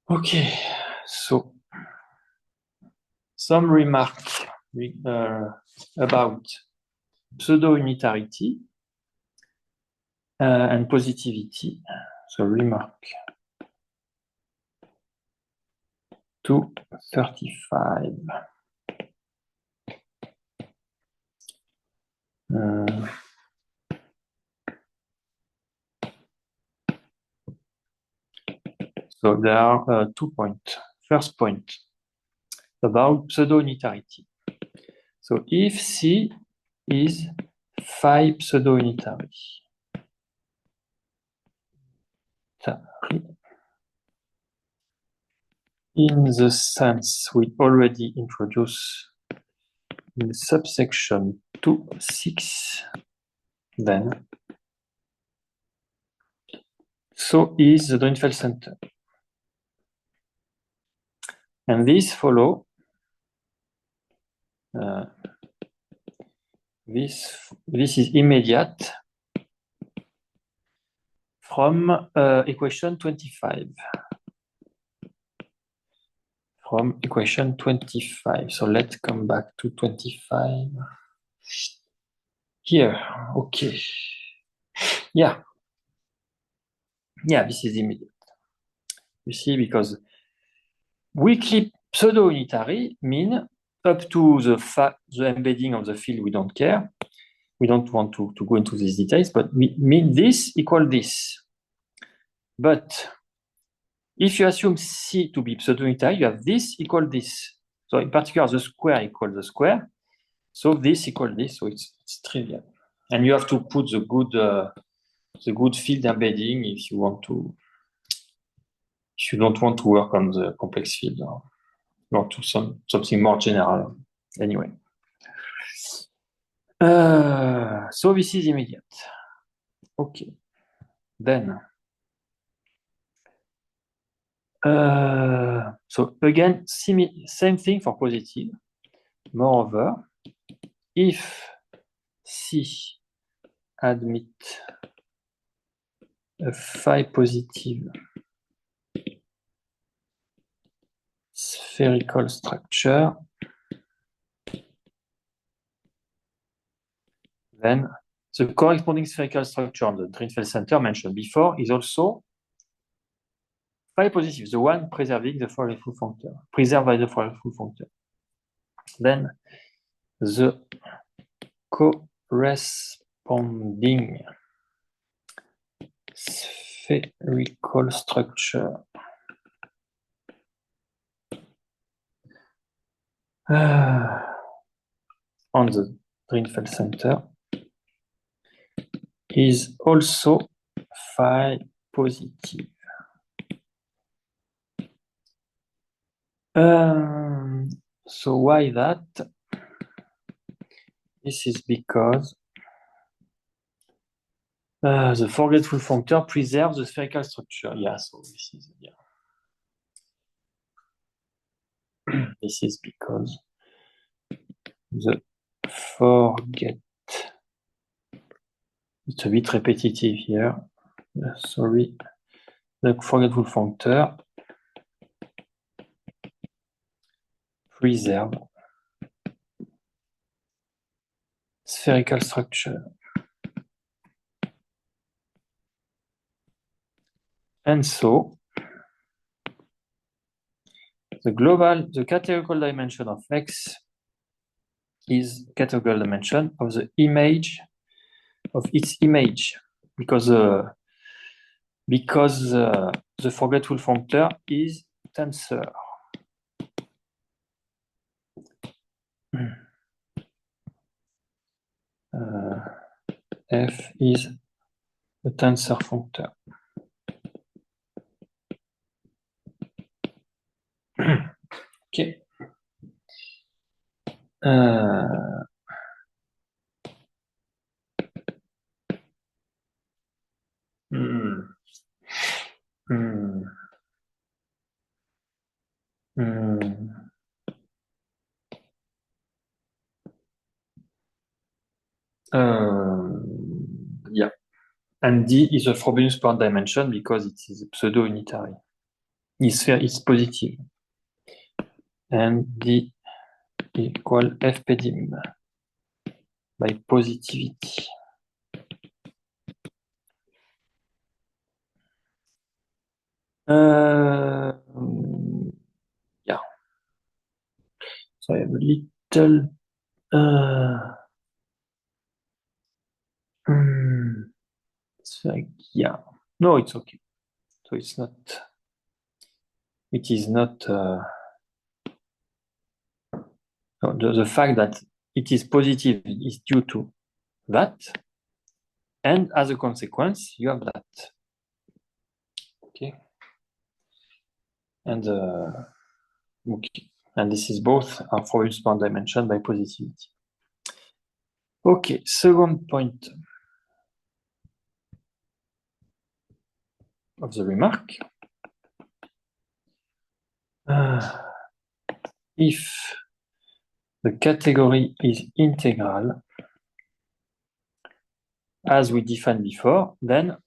okay. So some remark about pseudo-unitarity and positivity. So remark 235. So there are 2 points. First point about pseudo-unitarity. So if C is phi pseudo-unitary, in the sense we already introduced in subsection 2.6, then so is the Drinfeld center. And this follow this is immediate from equation 25. From equation 25. So let's come back to 25. Here, okay. Yeah, this is immediate. You see, because weakly pseudo-unitary mean up to the embedding of the field, we don't care. We don't want to go into these details, but we mean this equal this. But if you assume C to be pseudo-unitary, you have this equal this. So in particular, the square equals the square. So this equals this, so it's trivial. And you have to put the good field embedding if you want to. If you don't want to work on the complex field, or to something more general. Anyway. So this is immediate. Okay. Then. So again, same thing for positive. Moreover, if C admit a phi positive spherical structure, then the corresponding spherical structure on the Drinfeld center mentioned before is also phi positive, the one preserving the Fourier-Full functor, preserved by the Fourier-Full functor. Then the corresponding spherical structure on the Drinfeld center is also phi positive. So why that? This is because the forgetful functor preserves the spherical structure. Yeah, so this is this is because the forget. It's a bit repetitive here. Sorry. The forgetful functor preserve spherical structure. And so the categorical dimension of X is categorical dimension of the image of its image, because the forgetful functor is tensor. F is a tensor functor. Okay. Yeah. And D is a Frobenius point dimension because it is pseudo-unitary. It's positive. And D equal FPDIM by positivity. Yeah. So I have a little it's like, yeah. No, it's okay. So it's not, it is not no, the fact that it is positive is due to that, and as a consequence, you have that. Okay. And okay. And this is both our Frobenius point dimension by positivity. Okay, second point of the remark. If the category is integral, as we defined before, then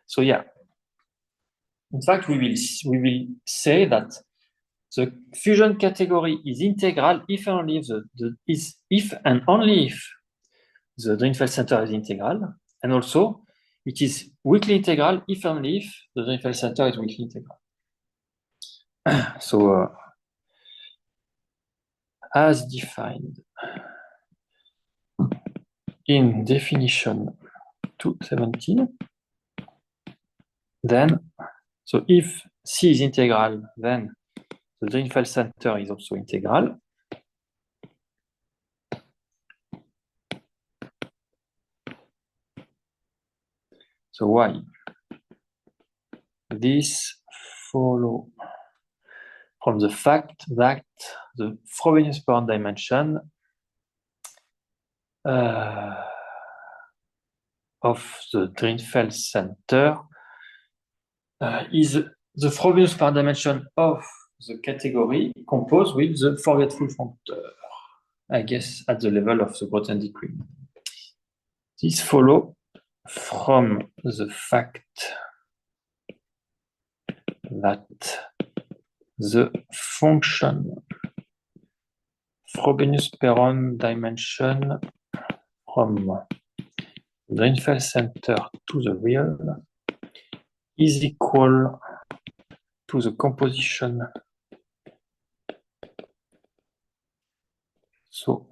so yeah. In fact, we will say that the fusion category is integral if and only if the Drinfeld center is integral, and also it is weakly integral if and only if the Drinfeld center is weakly integral. So as defined in definition 217, then so if C is integral, then the Drinfeld center is also integral. So why? This follows from the fact that the Frobenius point dimension of the Drinfeld center is the Frobenius point dimension of the category composed with the forgetful functor, I guess, at the level of the Grothendieck ring. This follow from the fact that the function Frobenius-Perron dimension from the Drinfeld center to the real is equal to the composition. So,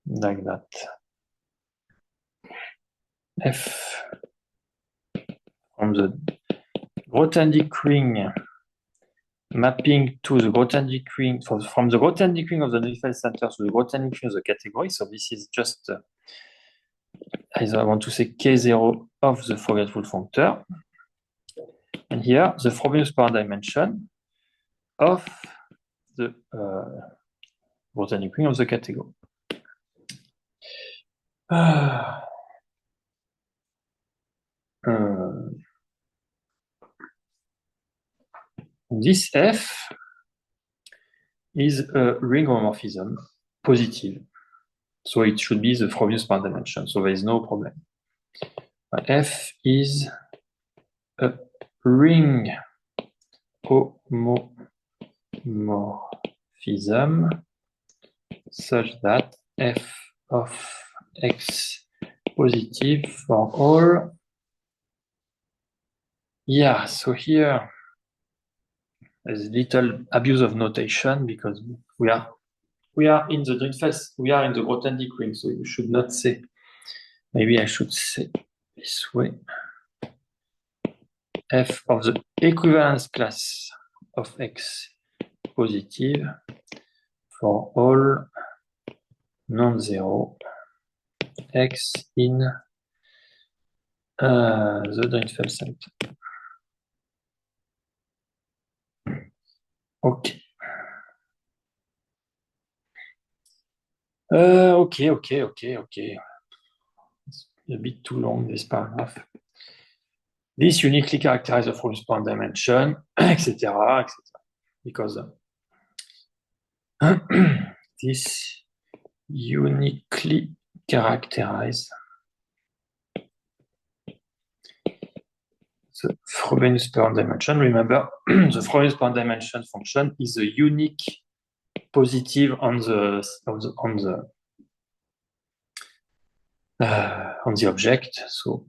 like that. F from the Grothendieck ring mapping to the Grothendieck ring, from the Grothendieck ring of the Drinfeld center to the Grothendieck ring of the category. So this is just, I want to say K0 of the forgetful functor. And here, the Frobenius-Perron dimension of the Grothendieck ring of the category. This F is a ring homomorphism, positive. So it should be the Frobenius-Perron dimension. So there is no problem. F is a ring homomorphism such that F of X positive for all. Yeah, so here there's a little abuse of notation because we are in the Drinfeld, we are in the Grothendieck ring, so you should not say, maybe I should say this way, F of the equivalence class of X positive for all non-zero X in the Drinfeld center. Okay. Okay. It's a bit too long, this paragraph. This uniquely characterizes the Frobenius-Perron dimension, etc. Because this uniquely characterizes the Frobenius-Perron dimension. Remember, the Frobenius-Perron dimension function is a unique positive on the object. So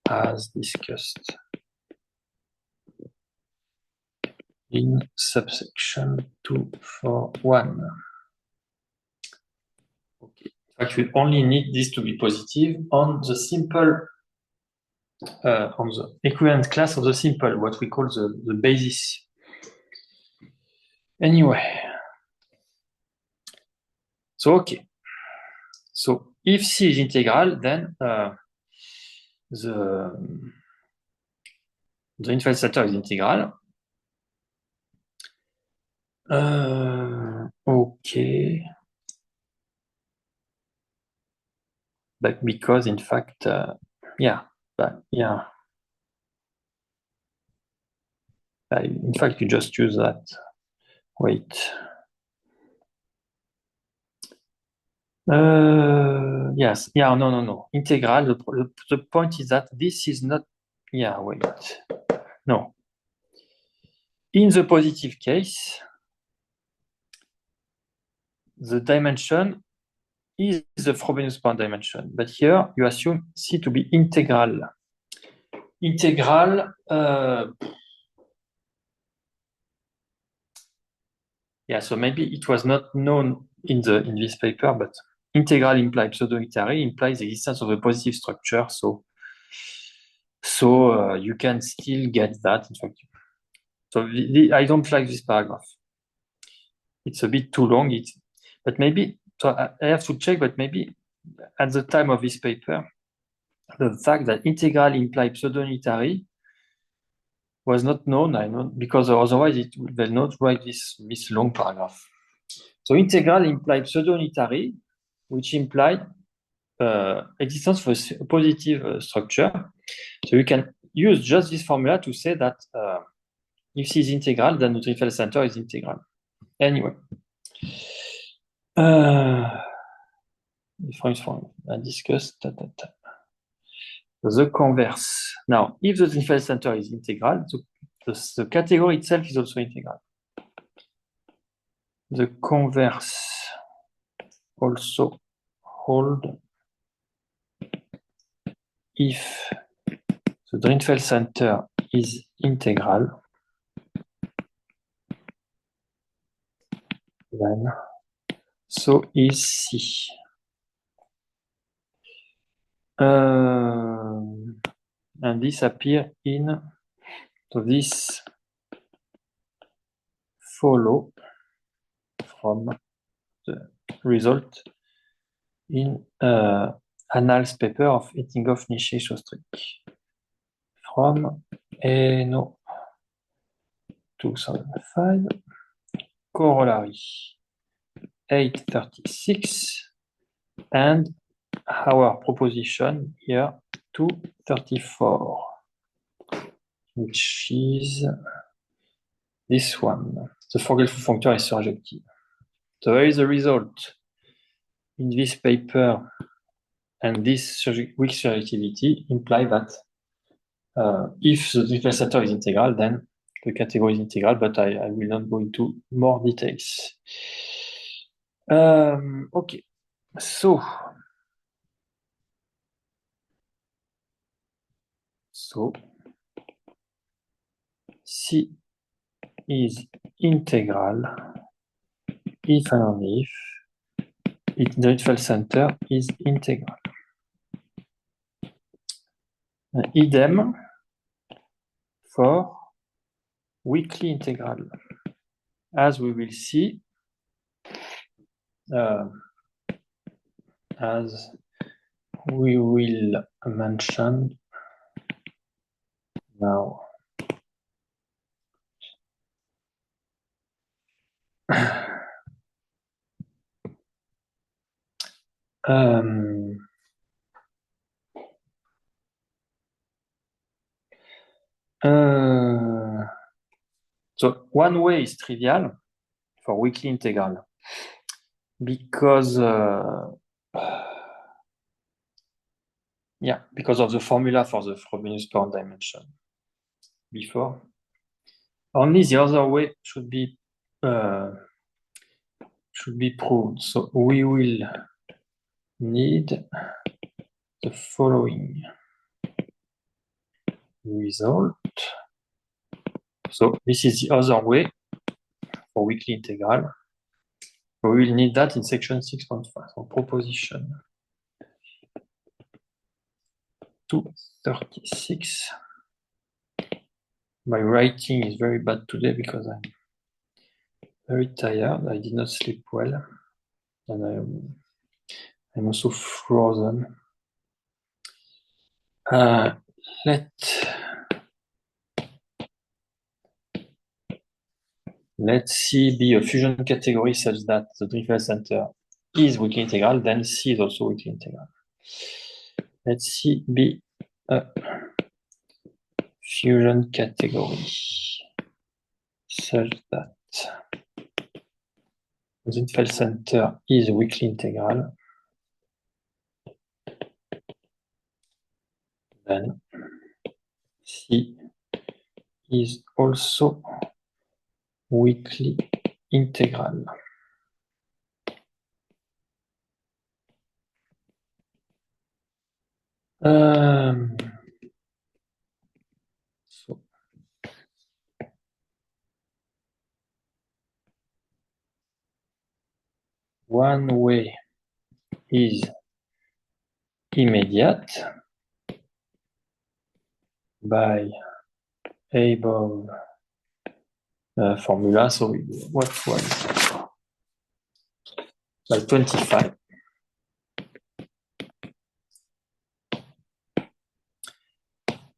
as discussed in subsection 241. Okay. In fact, we only need this to be positive on the simple, on the equivalent class of the simple, what we call the basis. Anyway. So, okay. So, if C is integral, then the Drinfeld center is integral. Okay. But because, in fact, in fact, you just use that. Wait. Yes. Yeah. No. Integral. The point is that this is not. Yeah. Wait. No. In the positive case, the dimension is the Frobenius-Perron dimension, but here you assume C to be integral. Integral. Yeah. So maybe it was not known in this paper, but integral implies pseudo-unitary, implies the existence of a positive structure. So you can still get that. In fact, so I don't like this paragraph. It's a bit too long. But maybe, so I have to check. But maybe at the time of this paper, the fact that integral implies pseudo-unitary was not known. I know because otherwise it will not write this long paragraph. So integral implies pseudo-unitary, which implied existence for a positive structure. So you can use just this formula to say that if C is integral, then the Drinfeld center is integral. Anyway. I discussed. The converse. Now, if the Drinfeld center is integral, the category itself is also integral. The converse also hold if the Drinfeld center is integral, then so is C. And this appear in, so this follow from the result in Annals paper of Ettinghoff, Niché, Shostrik from Eno 2005, corollary 836, and our proposition here 234, which is this one. The forgetful functor is surjective. So there is a result in this paper, and this weak surjectivity imply that if the Dirichlet center is integral, then the category is integral, but I will not go into more details. Okay, so C is integral if and only if the Dirichlet center is integral. Idem for weakly integral. As we will see, as we will mention now. So one way is trivial for weakly integral because because of the formula for the Frobenius point dimension before. Only the other way should be proved. So we will need the following result. So this is the other way for weakly integral. We will need that in section 6.5, so proposition 236. My writing is very bad today because I'm very tired. I did not sleep well, and I'm also frozen. Let C be a fusion category such that the Dirichlet center is weakly integral, then C is also weakly integral. Let C be a fusion category such that the Dirichlet center is weakly integral, then C is also weakly integral. So one way is immediate by above formula. So what was by 25.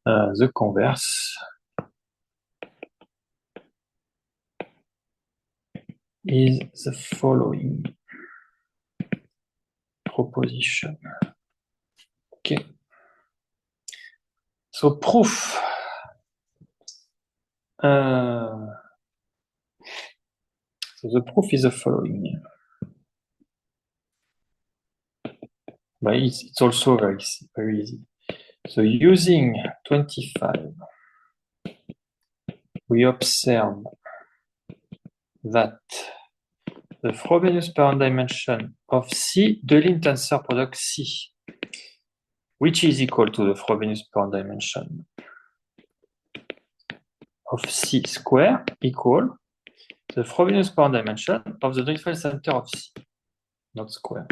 The converse is the following proposition. Okay. So proof. So the proof is the following. But it's also very easy. So using 25, we observe that the Frobenius parent dimension of C, the line tensor product C, which is equal to the Frobenius parent dimension of C square, equal the Frobenius parent dimension of the Drinfeld center of C, not square,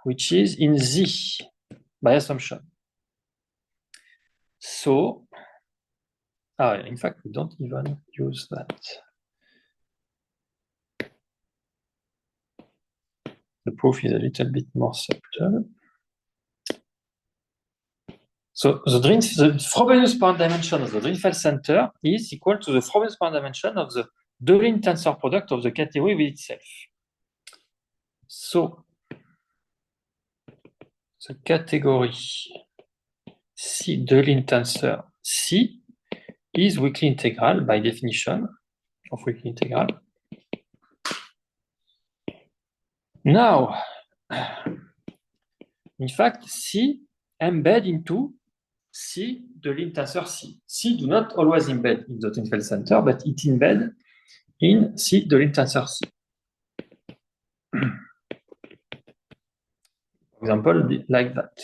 which is in Z by assumption. So, in fact, we don't even use that. The proof is a little bit more subtle. So the Frobenius parent dimension of the Drinfeld center is equal to the Frobenius parent dimension of the Deligne tensor product of the category with itself. So the category C, Deligne tensor C, is weakly integral by definition of weakly integral. Now, in fact, C embed into C, Deligne tensor C. C do not always embed in the Drinfeld center, but it embed in C, Deligne tensor C. For example, like that.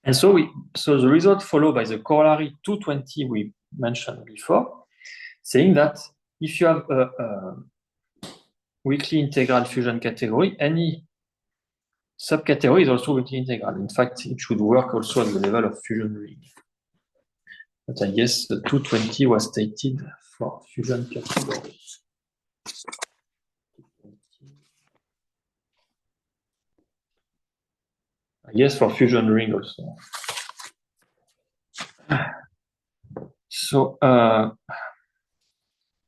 And so the result followed by the corollary 220 we mentioned before, saying that if you have a weakly integral fusion category, any subcategory is also weakly integral. In fact, it should work also at the level of fusion ring. But I guess the 220 was stated for fusion category. I guess for fusion ring also. So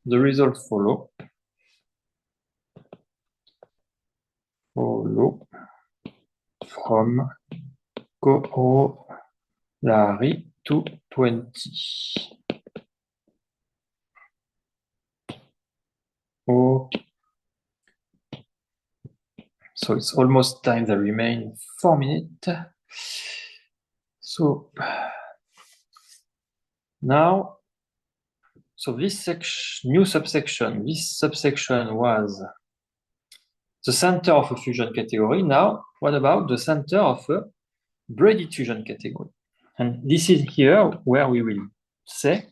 the result follow from corollary 220. Okay. So it's almost time, there remain 4 minutes. So now, so this new subsection, this subsection was the center of a fusion category. Now, what about the center of a braided fusion category? And this is here where we will say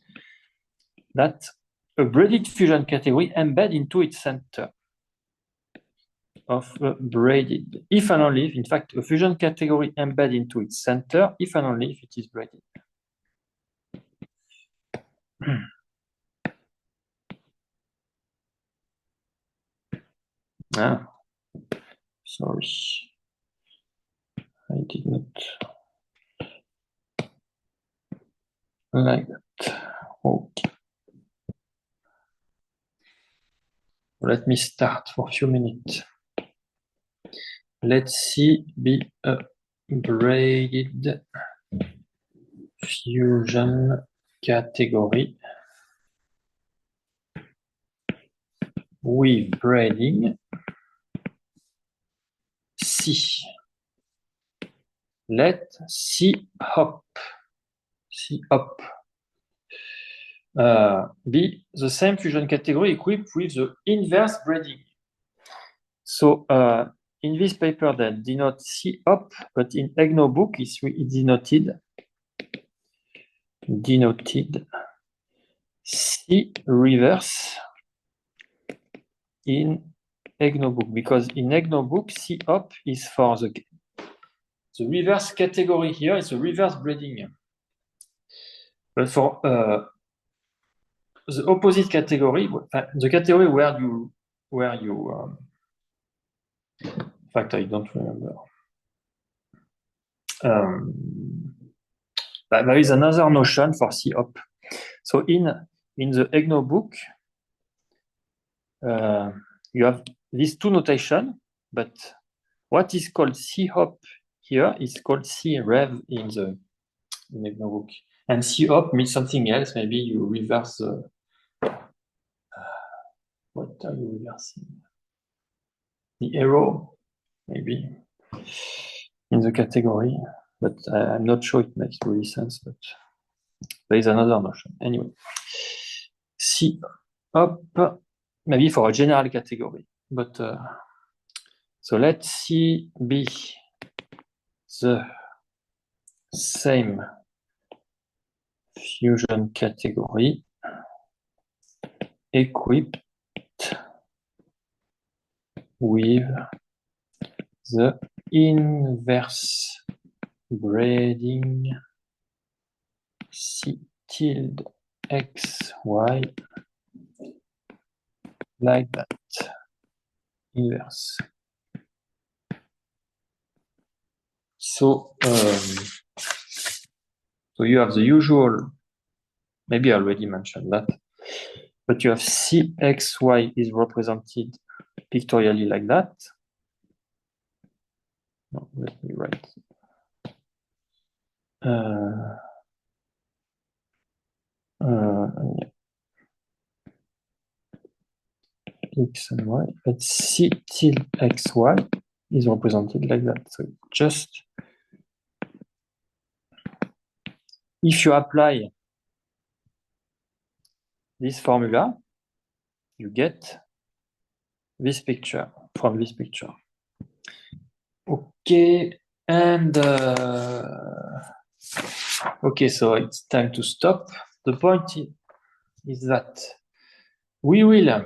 that a braided fusion category embed into its center of a braided, if and only if, in fact, a fusion category embed into its center, if and only if it is braided. Sorry, I did not like that. Okay. Let me start for a few minutes. Let's see, be a braided fusion category with braiding C. Let C hop be the same fusion category equipped with the inverse braiding. So in this paper that denotes C up, but in EGNO book it's denoted C reverse in EGNO book, because in EGNO book C up is for the reverse category. Here is the reverse braiding. But for the opposite category, the category where you in fact, I don't remember. There is another notion for C up. So in the EGNO book, you have these two notation, but what is called C hop here is called C rev in the in the notebook. And C up means something else. Maybe you reverse the. What are you reversing? The arrow, maybe, in the category. But I'm not sure it makes really sense, but there is another notion. Anyway, C up, maybe for a general category. But so let C be the same fusion category equipped with the inverse braiding C tilde X, Y, like that. Inverse. So you have the usual, maybe I already mentioned that, but you have CXY is represented pictorially like that. No, let me write. Yeah. X and Y, but C tilde XY is represented like that. So just if you apply this formula, you get this picture from this picture. Okay, and okay, so it's time to stop. The point is that we will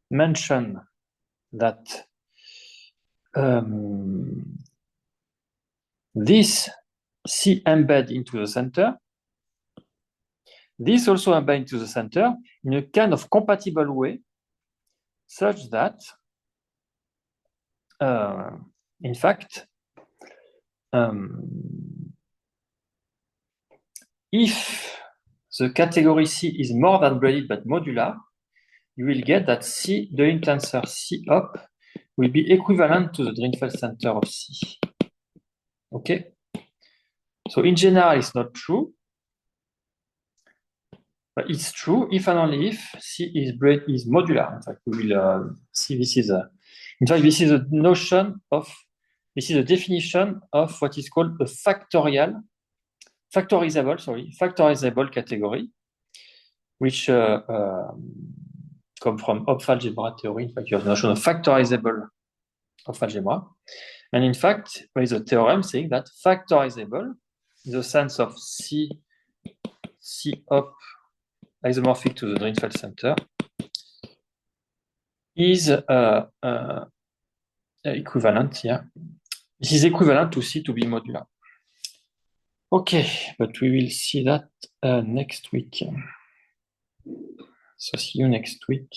mention that this C embed into the center. This also embed into the center in a kind of compatible way, such that, in fact, if the category C is more than braided but modular, you will get that C, the tensor C up, will be equivalent to the Drinfeld center of C. Okay? So in general, it's not true, but it's true if and only if C is modular. In fact, we will see this is in fact, this is a notion of, this is a definition of what is called a factorizable category, which come from Hopf-algebra theory. In fact, you have the notion of factorizable Hopf-algebra. And in fact, there is a theorem saying that factorizable, in the sense of C up isomorphic to the Drinfeld center, is equivalent, yeah. This is equivalent to C to be modular. Okay, but we will see that next week. So see you next week.